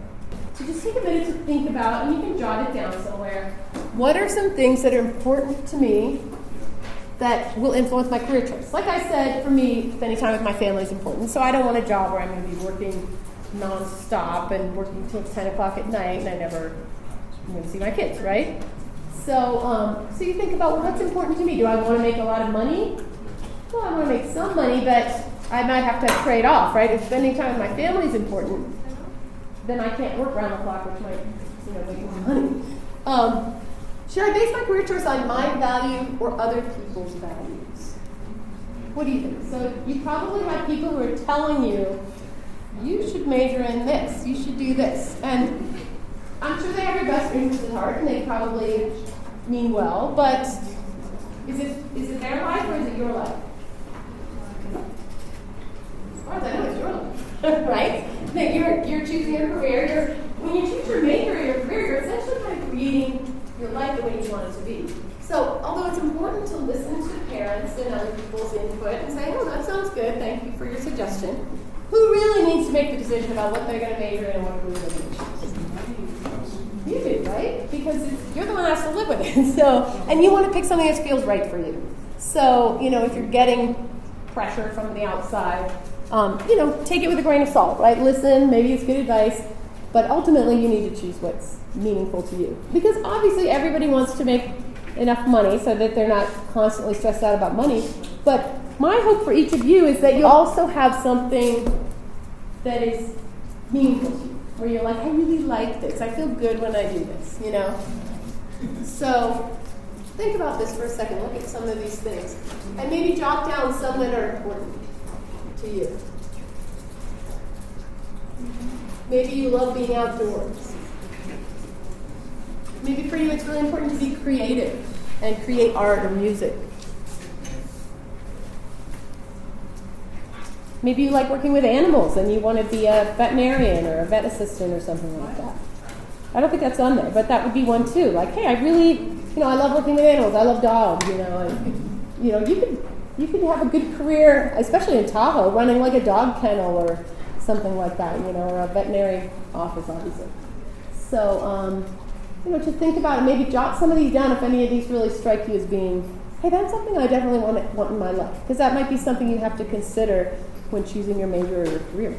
So just take a minute to think about, and you can jot it down somewhere, what are some things that are important to me that will influence my career choice? Like I said, for me, spending time with my family is important. So I don't want a job where I'm going to be working nonstop and working until 10 o'clock at night and I'm going to see my kids, right? So you think about, well, what's important to me? Do I want to make a lot of money? Well, I want to make some money, but I might have to trade off, right? If spending time with my family is important, then I can't work around the clock, which might, make more money. Should I base my career choice on my value or other people's values? What do you think? So you probably have people who are telling you, you should major in this, you should do this. And I'm sure they have your best interests at heart and they probably mean well, but is it their life or is it your life? As far as I know, it's your life, right? That you're choosing your career. When you choose your major or your career, you're essentially kind of creating your life the way you want it to be. So, although it's important to listen to parents and other people's input and say, oh, that sounds good, thank you for your suggestion, who really needs to make the decision about what they're going to major in and what career they're going to choose? You do, right? Because you're the one that has to live with it. So, and you want to pick something that feels right for you. So, if you're getting pressure from the outside, take it with a grain of salt, right? Listen, maybe it's good advice, But ultimately, you need to choose what's meaningful to you. Because obviously, everybody wants to make enough money so that they're not constantly stressed out about money. But my hope for each of you is that you also have something that is meaningful to you, where you're like, I really like this. I feel good when I do this, you know? So think about this for a second. Look at some of these things. And maybe jot down some that are important to you. Maybe you love being outdoors. Maybe for you it's really important to be creative and create art or music. Maybe you like working with animals and you want to be a veterinarian or a vet assistant or something like that. I don't think that's on there, but that would be one too. Like, hey, I really, I love working with animals. I love dogs, and, you could have a good career, especially in Tahoe, running like a dog kennel or something like that, or a veterinary office, obviously. So, to think about it, maybe jot some of these down if any of these really strike you as being, hey, that's something I definitely want in my life. Because that might be something you have to consider when choosing your major or your career.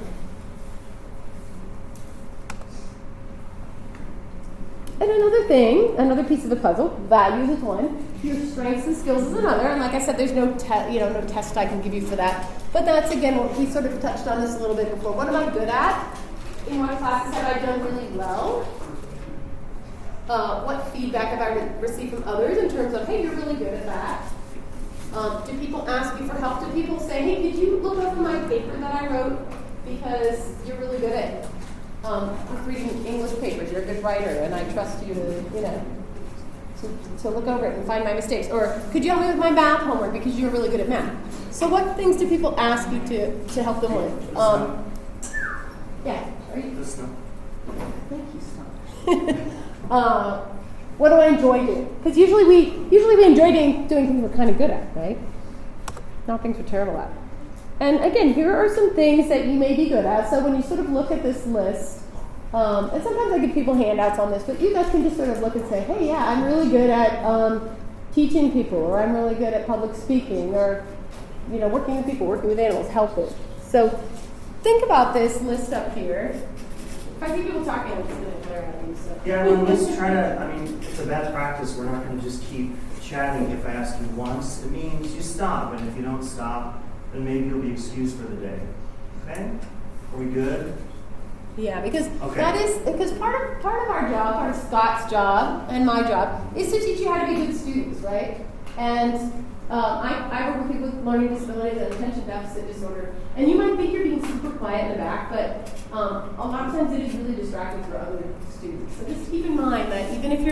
And another piece of the puzzle, values is one, your strengths and skills is another. And like I said, there's no test I can give you for that. But that's, again, what we sort of touched on this a little bit before. What am I good at? In what classes have I done really well? What feedback have I received from others in terms of, hey, you're really good at that? Do people ask you for help? Do people say, hey, could you look over my paper that I wrote because you're really good at reading English papers, you're a good writer, and I trust you to look over it and find my mistakes. Or could you help me with my math homework because you're really good at math? So what things do people ask you to help them with? Yeah. Are you? Thank you, Scott. What do I enjoy doing? Because usually we enjoy doing things we're kind of good at, right? Not things we're terrible at. And again, here are some things that you may be good at. So when you sort of look at this list, and sometimes I give people handouts on this, but you guys can just sort of look and say, hey, yeah, I'm really good at teaching people, or I'm really good at public speaking, or working with people, working with animals, helping. So think about this list up here. If I see people talking, I'm just going to glare at you. So. Yeah, well, let's try to, it's a bad practice. We're not going to just keep chatting. If I ask you once, it means you stop. And if you don't stop, then maybe you'll be excused for the day. Okay? Are we good? Yeah, because part of our job, part of Scott's job and my job, is to teach you how to be good students, right? And I work with people with learning disabilities and attention deficit disorder. And you might think you're being super quiet in the back, but a lot of times it is really distracting for other students. So just keep in mind that even if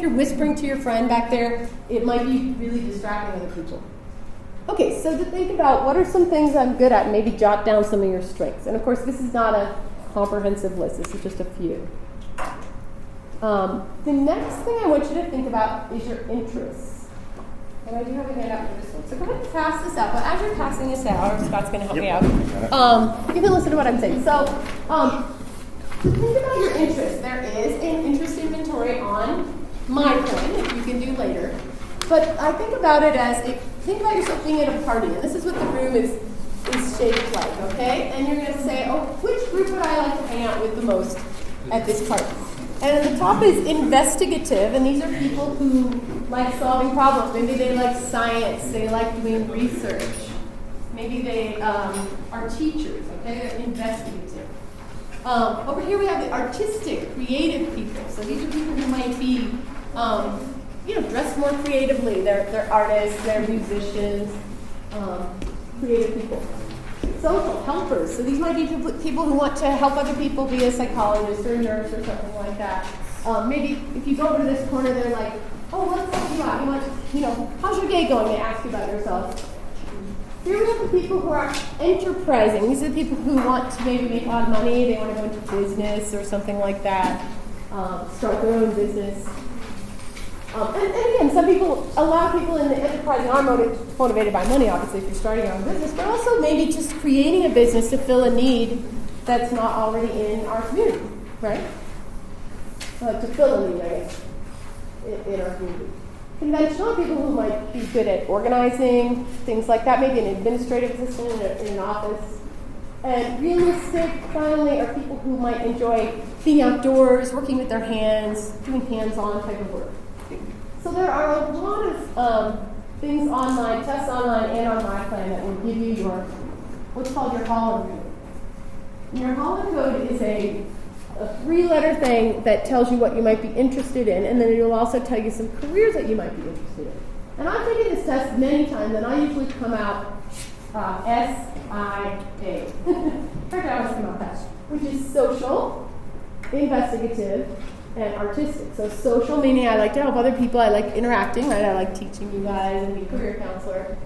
you're whispering to your friend back there, it might be really distracting other people. Okay, so to think about what are some things I'm good at, and maybe jot down some of your strengths. And of course, this is not a comprehensive list. This is just a few. The next thing I want you to think about is your interests. And I do have a handout for this one. So go ahead and pass this out. But as you're passing this out, or Scott's going to help me out, you can listen to what I'm saying. So to think about your interests, there is an interest inventory on my plan, which you can do later. But I think about it as, think about yourself being at a party. And this is what the room is shaped like, okay? And you're going to say, oh, which group would I like to hang out with the most at this party? And at the top is investigative, and these are people who like solving problems. Maybe they like science, they like doing research. Maybe they are teachers, okay? They're investigative. Over here we have the artistic, creative people. So these are people who might be, dressed more creatively. They're artists, they're musicians, creative people. Social helpers. So these might be people who want to help other people, be a psychologist or a nurse or something like that. Maybe if you go over to this corner, they're like, oh, let's help you out. You want, how's your day going? They ask you about yourself. Here we have the people who are enterprising. These are the people who want to maybe make a lot of money. They want to go into business or something like that. Start their own business. And again, a lot of people in the enterprising are motivated by money, obviously, if you're starting your own business, but also maybe just creating a business to fill a need that's not already in our community, right? To fill a need, I guess, in our community. Conventional people who might be good at organizing, things like that, maybe an administrative assistant in an office. And realistic, finally, are people who might enjoy being outdoors, working with their hands, doing hands-on type of work. So there are a lot of things online, tests online and on my plan that will give you your, what's called your Holland code. And your Holland code is a 3-letter thing that tells you what you might be interested in, and then it will also tell you some careers that you might be interested in. And I've taken this test many times, and I usually come out SIA. In fact, I always come out that, which is social, investigative, and artistic. So social meaning I like to help other people, I like interacting, right? I like teaching you guys and be a career counselor.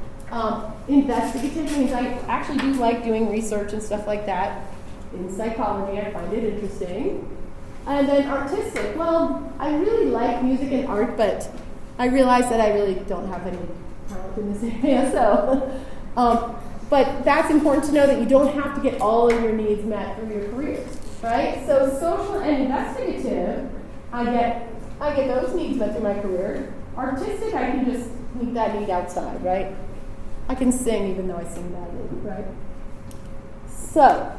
Investigative means I actually do like doing research and stuff like that. In psychology, I find it interesting. And then artistic, well, I really like music and art, but I realize that I really don't have any talent in this area, so. But that's important to know that you don't have to get all of your needs met through your career, right? So social and investigative, I get those needs met through my career. Artistic, I can just meet that need outside, right? I can sing even though I sing badly, right? So,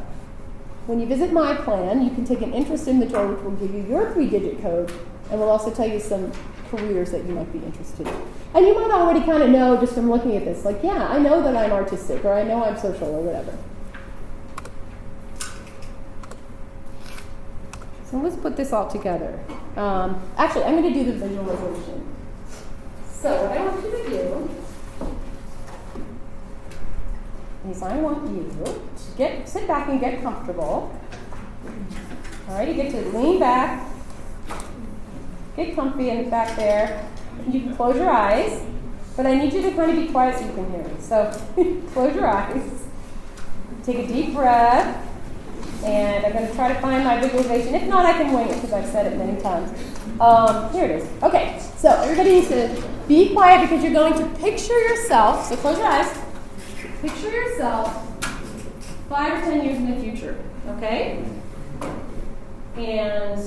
when you visit my plan, you can take an interest inventory, which will give you your 3-digit code, and will also tell you some careers that you might be interested in. And you might already kind of know just from looking at this, like, yeah, I know that I'm artistic, or I know I'm social, or whatever. So let's put this all together. Actually, I'm going to do the visualization. So what I want you to do is I want you to sit back and get comfortable. All right, you get to lean back, get comfy and back there. You can close your eyes, but I need you to kind of be quiet so you can hear me. So close your eyes, take a deep breath, and I'm going to try to find my visualization. If not, I can wing it because I've said it many times. Here it is. Okay, so everybody needs to be quiet because you're going to picture yourself. So close your eyes. Picture yourself 5 or 10 years in the future, okay? And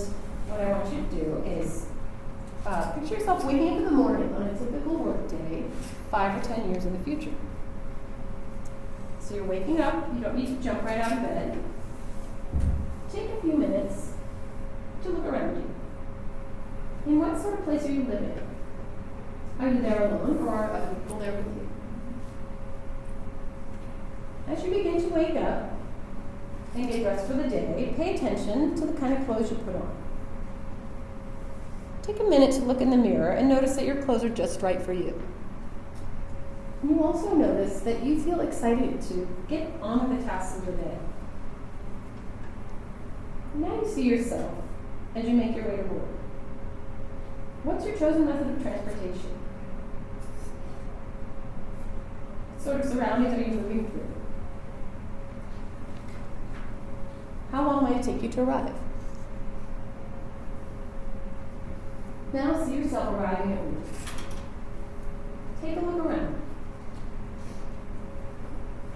what I want you to do is picture yourself waking up in the morning on a typical work day 5 or 10 years in the future. So you're waking up, you don't need to jump right out of bed. Take a few minutes to look around you. In what sort of place are you living? Are you there alone, or are other people there with you? As you begin to wake up and get dressed for the day, pay attention to the kind of clothes you put on. Take a minute to look in the mirror and notice that your clothes are just right for you. You also notice that you feel excited to get on with the tasks of the day. Now you see yourself as you make your way to work. What's your chosen method of transportation? What sort of surroundings are you moving through? How long might it take you to arrive? Now see yourself arriving at work. Take a look around.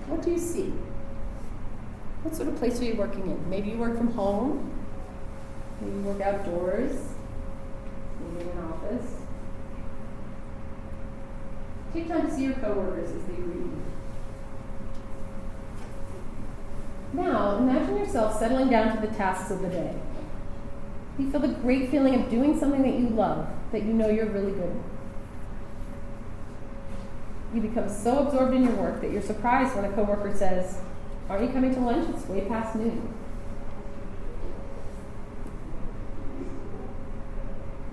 What do you see? What sort of place are you working in? Maybe you work from home. Maybe you work outdoors. Maybe in an office. Take time to see your coworkers as they greet you. Now, imagine yourself settling down to the tasks of the day. You feel the great feeling of doing something that you love, that you know you're really good at. You become so absorbed in your work that you're surprised when a coworker says, "Aren't you coming to lunch? It's way past noon."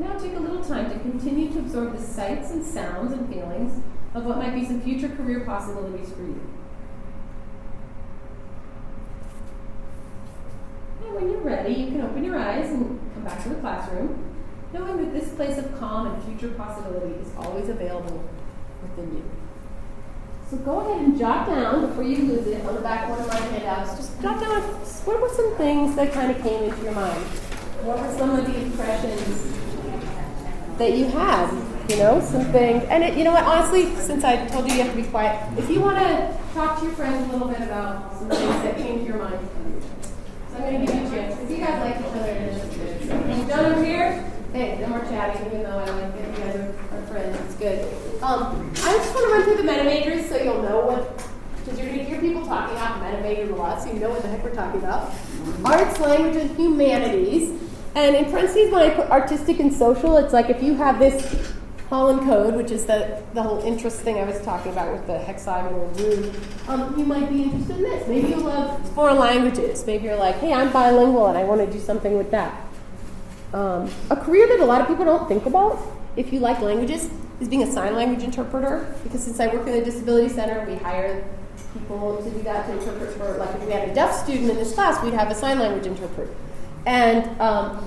Now take a little time to continue to absorb the sights and sounds and feelings of what might be some future career possibilities for you. And when you're ready, you can open your eyes and come back to the classroom, knowing that this place of calm and future possibility is always available within you. So go ahead and jot down, before you lose it, on the back of one of my handouts, just jot down what were some things that kind of came into your mind. What were some of the impressions that you had? You know, some things. And you know what, honestly, since I told you have to be quiet, if you want to talk to your friends a little bit about some things that came to your mind. So I'm going to give you a chance, because you guys like each other. And you done over here? Hey, no more chatting, even though I like it. You guys are friends. It's good. I just want to run through the meta majors so you'll know because you're going to hear people talking. I've met a major a lot, so you know what the heck we're talking about. Arts, language, and humanities. And in parentheses, when I put artistic and social, it's like if you have this Holland code, which is the whole interest thing I was talking about with the hexagonal groove, you might be interested in this. Maybe you love foreign languages. Maybe you're like, hey, I'm bilingual and I want to do something with that. A career that a lot of people don't think about, if you like languages, is being a sign language interpreter. Because since I work in a disability center, we hire people to do that, to interpret for, like if we had a deaf student in this class, we'd have a sign language interpreter. And a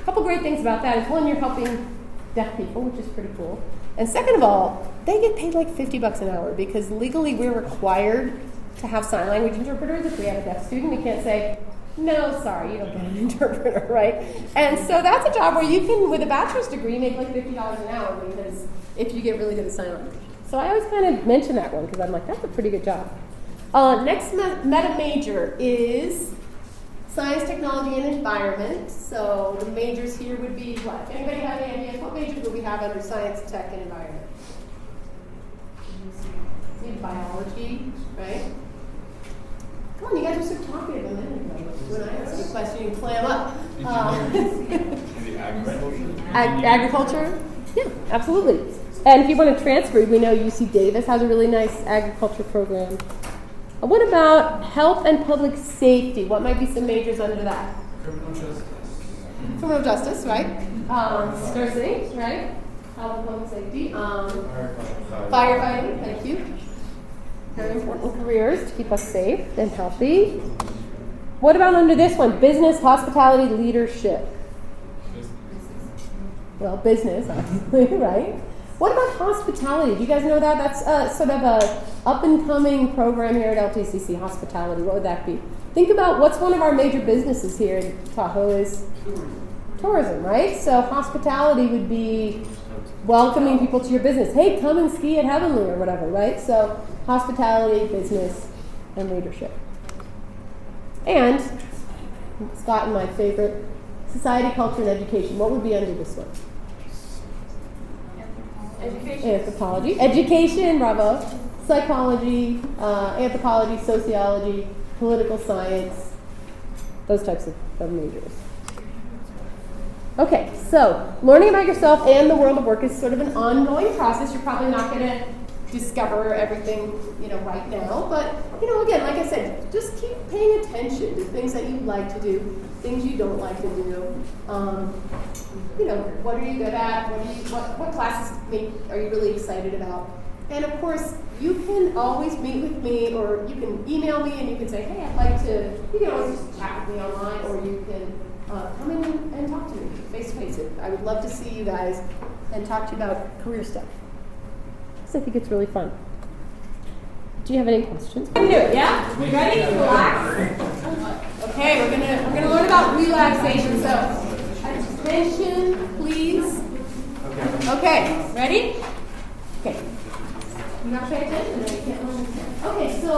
couple great things about that is, one, you're helping deaf people, which is pretty cool. And second of all, they get paid like $50 an hour because legally we're required to have sign language interpreters. If we have a deaf student, we can't say, no, sorry, you don't get an interpreter, right? And so that's a job where you can, with a bachelor's degree, make like $50 an hour because if you get really good at sign language. So I always kind of mention that one because I'm like, that's a pretty good job. Next meta major is science, technology, and environment. So the majors here would be what? Anybody have any ideas? What majors would we have under science, tech, and environment? Biology, right? Come on, you guys were so talkative a minute ago. When I ask you a question, you clam up. Agriculture? Yeah, absolutely. And if you want to transfer, we know UC Davis has a really nice agriculture program. What about health and public safety? What might be some majors under that? Criminal justice. Criminal justice, right? Scarcity, right? Health and public safety. Firefighting, thank you. Very important careers to keep us safe and healthy. What about under this one? Business, hospitality, leadership. Well, business, obviously, right? What about hospitality? Do you guys know that? That's sort of a up-and-coming program here at LTCC, hospitality. What would that be? Think about what's one of our major businesses here in Tahoe is tourism, right? So hospitality would be welcoming people to your business. Hey, come and ski at Heavenly or whatever, right? So hospitality, business, and leadership. And, Scott and my favorite, society, culture, and education. What would be under this one? Anthropology. Education, bravo. Psychology, anthropology, sociology, political science, those types of majors. Okay, so learning about yourself and the world of work is sort of an ongoing process. You're probably not going to discover everything, right now. But, again, like I said, just keep paying attention to things that you like to do, things you don't like to do. What are you good at? What classes are you really excited about? And of course, you can always meet with me, or you can email me and you can say, hey, I'd like to, you can always just chat with me online, or you can come in and talk to me face to face. I would love to see you guys and talk to you about career stuff. So I think it's really fun. Do you have any questions? We can do it, yeah? We ready? Relax. Okay, we're gonna learn about relaxation. So attention, please. Okay, ready? Okay. You not pay attention, then you can't learn this. Okay, so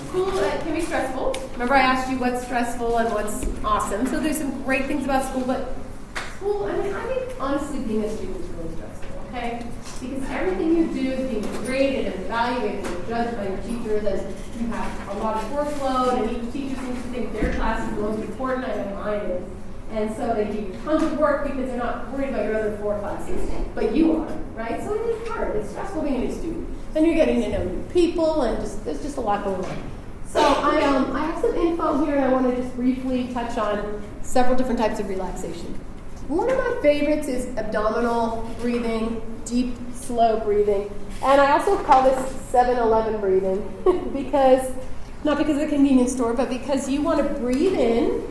school can be stressful. Remember I asked you what's stressful and what's awesome. So there's some great things about school, but school, I think honestly being a student is really stressful, okay? Because everything you do is being graded and evaluated and judged by your teachers, and you have a lot of workload, and each teacher seems to think their class is the most important. I know mine is. And so they give you tons of work because they're not worried about your other 4 classes, but you are, right? So it is hard. It's stressful being a new student. And you're getting to know new people, and there's just a lot going on. So I have some info here, and I want to just briefly touch on several different types of relaxation. One of my favorites is abdominal breathing, deep, slow breathing. And I also call this 7-Eleven breathing because, not because of the convenience store, but because you want to breathe in,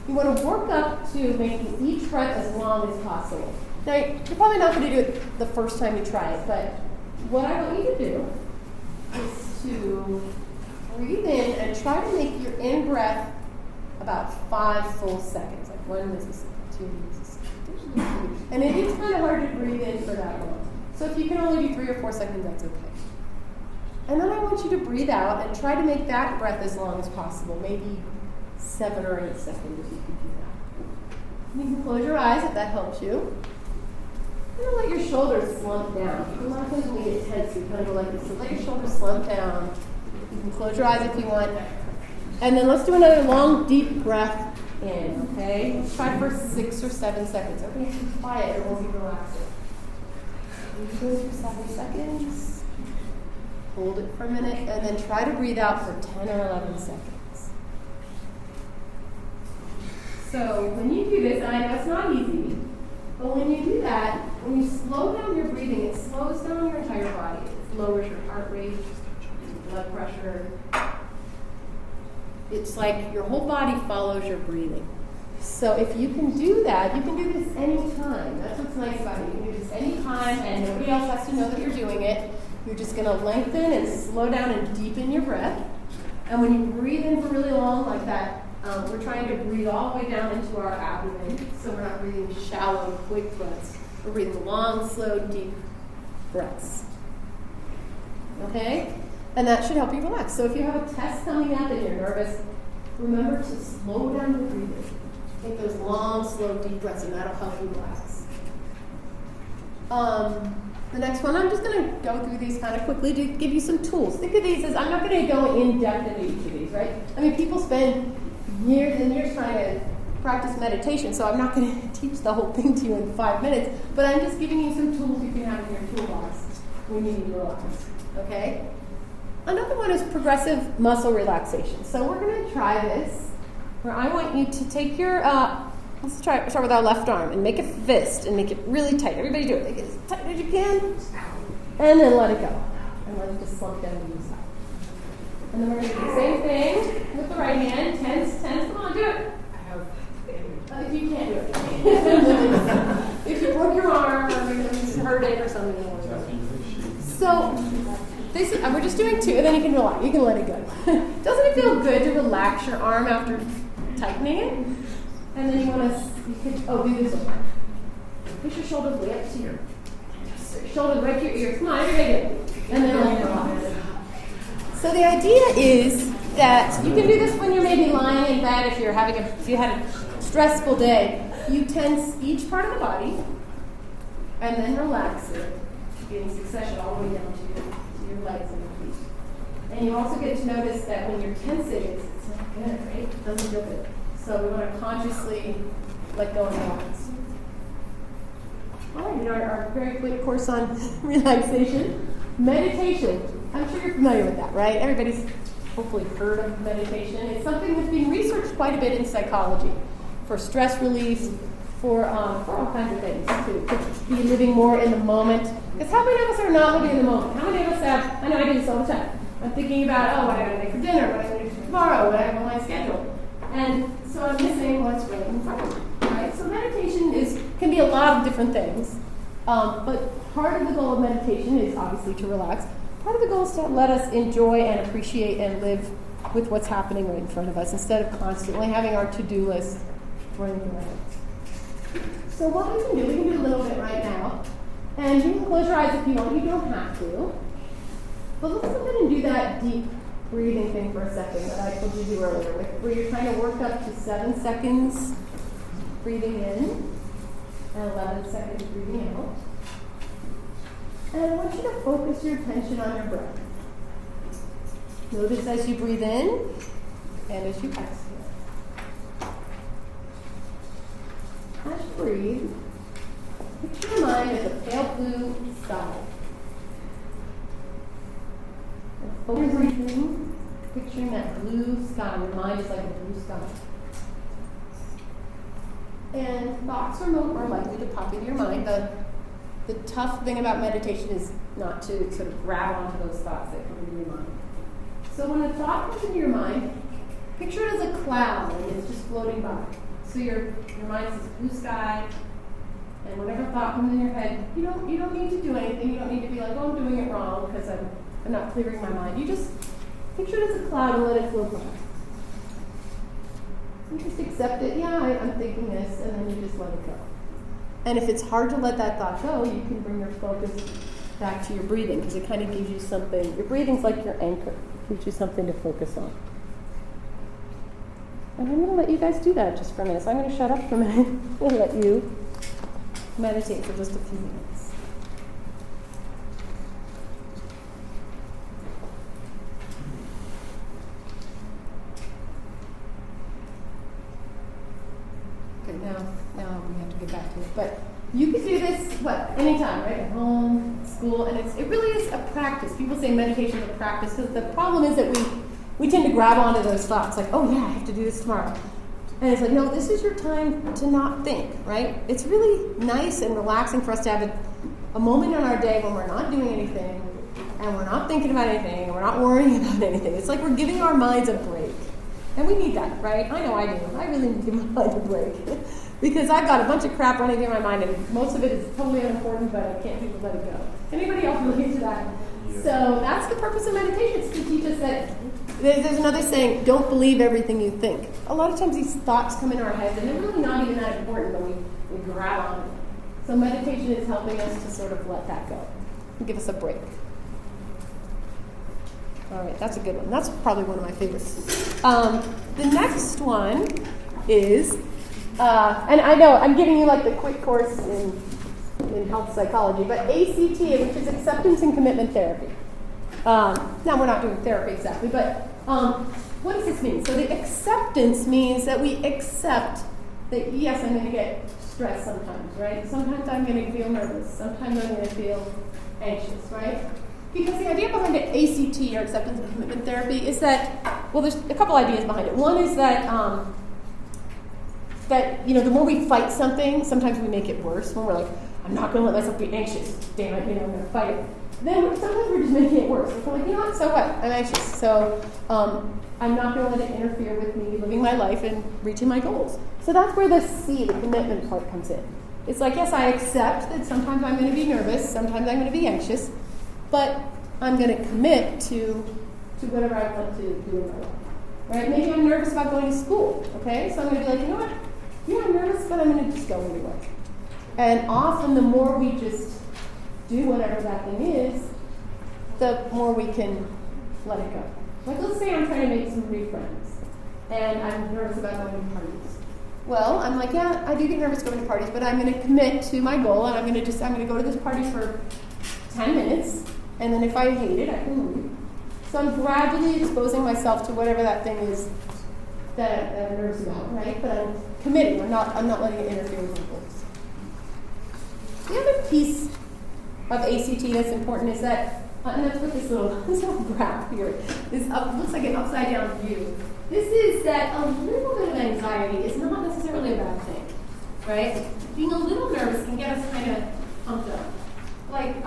you want to work up to making each breath as long as possible. Now, you're probably not going to do it the first time you try it, but what I want you to do is to breathe in and try to make your in-breath about 5 full seconds, like 1 Mississippi, 2 Mississippi. And it is kind of hard to breathe in for that long. So if you can only do 3 or 4 seconds, that's okay. And then I want you to breathe out and try to make that breath as long as possible, maybe 7 or 8 seconds if you can do that. You can close your eyes if that helps you. kind of let your shoulders slump down. A lot of times when we get tense, we kind of go like this. So let your shoulders slump down. You can close your eyes if you want. And then let's do another long, deep breath in, okay? Let's try for 6 or 7 seconds. Everybody be quiet or we'll be relaxing. Go for 7 seconds. Hold it for a minute, and then try to breathe out for 10 or 11 seconds. So when you do this, and I know it's not easy, but when you do that, when you slow down your breathing, it slows down your entire body. It lowers your heart rate, your blood pressure. It's like your whole body follows your breathing. So if you can do that, you can do this anytime. That's what's nice about it. You can do this anytime, and nobody else has to know that you're doing it. You're just going to lengthen and slow down and deepen your breath. And when you breathe in for really long like that, we're trying to breathe all the way down into our abdomen. So we're not breathing shallow, quick breaths. We're breathing long, slow, deep breaths. Okay? And that should help you relax. So if you have a test coming up and you're nervous, remember to slow down your breathing. Take those long, slow, deep breaths, and that'll help you relax. The next one, I'm just going to go through these kind of quickly to give you some tools. Think of these as, I'm not going to go in depth into each of these, right? I mean, people spend years and years trying to practice meditation, so I'm not going to teach the whole thing to you in 5 minutes, but I'm just giving you some tools you can have in your toolbox when you need to relax, okay? Another one is progressive muscle relaxation. So we're going to try this, where I want you to take your, let's start with our left arm and make a fist and make it really tight. Everybody do it. Make it as tight as you can. And then let it go. And let it just slump down to the side. And then we're going to do the same thing with the right hand. Tense. Come on, do it. If you can't do it. If you broke your arm or you hurt it or something. So we're just doing 2, and then you can relax. You can let it go. Doesn't it feel good to relax your arm after tightening it? And then do this one. Push your shoulders way up to your shoulders right to your ears. Come on, everybody do it. And then let it relax. So the idea is that you can do this when you're maybe lying in bed if you had a stressful day. You tense each part of the body and then relax it in succession all the way down to your legs and your feet. And you also get to notice that when you're tensing, it's not good, right? It doesn't feel good. So we want to consciously let go and relax. All right, our very quick course on relaxation. Meditation. I'm sure you're familiar with that, right? Everybody's hopefully heard of meditation. It's something that's being researched quite a bit in psychology for stress relief, for all kinds of things, to be living more in the moment. Because how many of us are not living in the moment? How many of us have, I know I do this all the time, I'm thinking about, what I'm going to make for dinner, what I'm going to do tomorrow, what I have on my schedule. And so I'm missing what's right in front of me, right? So meditation can be a lot of different things. But part of the goal of meditation is obviously to relax. Part of the goal is to let us enjoy and appreciate and live with what's happening right in front of us instead of constantly having our to-do list or anything like that. So what we can do a little bit right now. And you can close your eyes if you want. You don't have to. But let's go ahead and do that deep breathing thing for a second that I told you to do earlier, where you're trying to work up to 7 seconds breathing in and 11 seconds breathing out. And I want you to focus your attention on your breath. Notice as you breathe in and as you exhale. As you breathe, picture your mind as a pale blue sky. And focus breathing, picturing that blue sky. Your mind is like a blue sky. And thoughts are more likely to pop into your mind. The tough thing about meditation is not to sort of grab onto those thoughts that come into your mind. So when a thought comes into your mind, picture it as a cloud and it's just floating by. So your mind says blue sky, and whatever thought comes in your head, you don't need to do anything. You don't need to be like, oh, I'm doing it wrong because I'm not clearing my mind. You just picture it as a cloud and let it float by. You just accept it. Yeah, I'm thinking this, and then you just let it go. And if it's hard to let that thought go, you can bring your focus back to your breathing because it kind of gives you something. Your breathing's like your anchor. It gives you something to focus on. And I'm going to let you guys do that just for a minute. So I'm going to shut up for a minute and let you meditate for just a few minutes. get back to it. But you can do this, anytime, right? At home, school, and it really is a practice. People say meditation is a practice, because the problem is that we tend to grab onto those thoughts, like, oh yeah, I have to do this tomorrow. And it's like, no, this is your time to not think, right? It's really nice and relaxing for us to have a moment in our day when we're not doing anything, and we're not thinking about anything, and we're not worrying about anything. It's like we're giving our minds a break. And we need that, right? I know I do. I really need to give my mind a break. Because I've got a bunch of crap running through my mind, and most of it is totally unimportant, but I can't seem to let it go. Anybody else relate to that? Yeah. So that's the purpose of meditation. It's to teach us that there's another saying, don't believe everything you think. A lot of times these thoughts come into our heads, and they're really not even that important, but we grab on them. So meditation is helping us to sort of let that go and give us a break. All right, that's a good one. That's probably one of my favorites. The next one is, and I know I'm giving you like the quick course in health psychology, but ACT, which is acceptance and commitment therapy. Now we're not doing therapy exactly, but what does this mean? So the acceptance means that we accept that yes, I'm going to get stressed sometimes, right? Sometimes I'm going to feel nervous. Sometimes I'm going to feel anxious, right? Because the idea behind it, ACT, or acceptance and commitment therapy, is that, well, there's a couple ideas behind it. One is that, the more we fight something, sometimes we make it worse. When we're like, I'm not going to let myself be anxious. Damn it, I'm going to fight it. Then sometimes we're just making it worse. We're like, what? So what? I'm anxious. So I'm not going to let it interfere with me living my life and reaching my goals. So that's where the C, the commitment part, comes in. It's like, yes, I accept that sometimes I'm going to be nervous, sometimes I'm going to be anxious, but I'm going to commit to whatever I want to do in my life. Right? Maybe I'm nervous about going to school. Okay? So I'm going to be like, you know what? Yeah, I'm nervous, but I'm going to just go anyway. And often the more we just do whatever that thing is, the more we can let it go. Like, let's say I'm trying to make some new friends, and I'm nervous about going to parties. Well, I'm like, yeah, I do get nervous going to parties, but I'm going to commit to my goal, and I'm going to go to this party for 10 minutes, and then if I hate it, I can leave. So I'm gradually exposing myself to whatever that thing is that I'm nervous about, right? But I'm committing. I'm not letting it interfere with my goals. The other piece of ACT that's important is that, and that's what this little graph here is looks like an upside down view. This is that a little bit of anxiety is not necessarily a bad thing, right? Being a little nervous can get us kind of pumped up. Like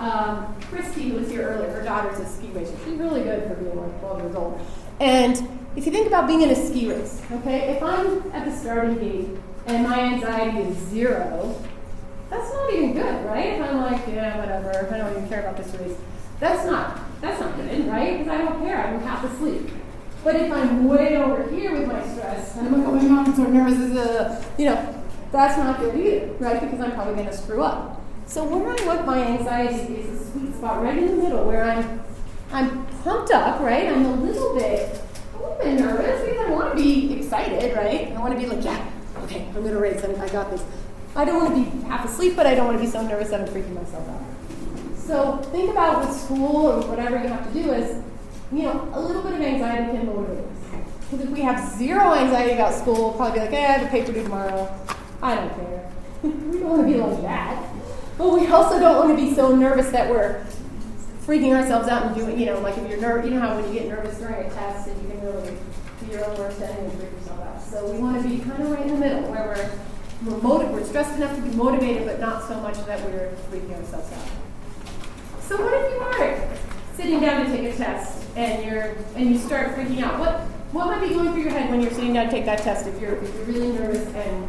Cristi, who was here earlier, her daughter's a ski racer. She's really good for being like 12 years old. And if you think about being in a ski race, okay, if I'm at the starting gate and my anxiety is 0, that's not even good, right? If I'm like, yeah, whatever, I don't even care about this race. That's not good, right? Because I don't care, I'm half asleep. But if I'm way over here with my stress, and I'm like, oh my God, I'm so nervous, that's not good either, right? Because I'm probably going to screw up. So where I want my anxiety is a sweet spot right in the middle, where I'm pumped up, right? I'm a little bit nervous because I want to be excited, right? I want to be like, yeah, okay, I'm going to race, I got this. I don't want to be half asleep, but I don't want to be so nervous that I'm freaking myself out. So think about with school or whatever you have to do is, a little bit of anxiety can motivate us. Because if we have 0 anxiety about school, we'll probably be like, I have a paper due tomorrow. I don't care. We don't want to be like that. But we also don't want to be so nervous that we're freaking ourselves out and doing, like if you're nervous, you know how when you get nervous during a test and you can really be your own worst enemy and freak yourself out. So we want to be kind of right in the middle where we're stressed enough to be motivated, but not so much that we're freaking ourselves out. So what if you are sitting down to take a test and you start freaking out? What might be going through your head when you're sitting down to take that test if you're really nervous and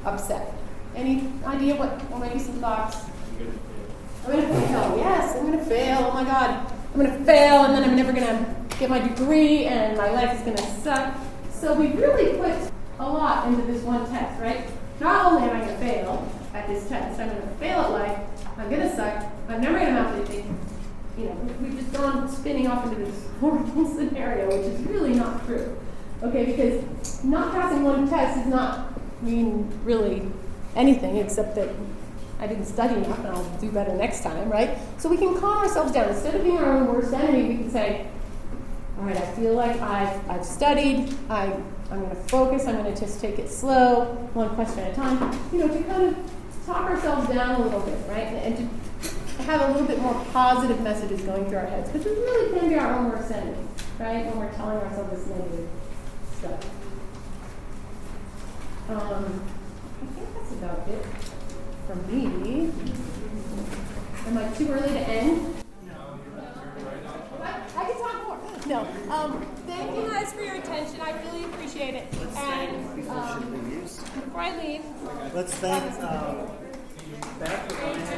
upset? Any idea what might be some thoughts? I'm going to fail. Yes, I'm going to fail. Oh my God. I'm going to fail, and then I'm never going to get my degree, and my life is going to suck. So we really put a lot into this one test, right? Not only am I going to fail at this test, I'm going to fail at life, I'm going to suck, I'm never going to amount to anything. We've just gone spinning off into this horrible scenario, which is really not true. Okay, because not passing one test does not mean really anything except that I didn't study enough and I'll do better next time, right? So we can calm ourselves down. Instead of being our own worst enemy, we can say, all right, I feel like I've studied, I'm going to focus, I'm going to just take it slow, one question at a time, to kind of talk ourselves down a little bit, right? And to have a little bit more positive messages going through our heads, because we really can be our own worst enemy, right? When we're telling ourselves this negative stuff. I think that's about it for me. Am I too early to end? I can talk more. No. Thank you guys for your attention. I really appreciate it. And before I leave, Let's thank Beth for coming in.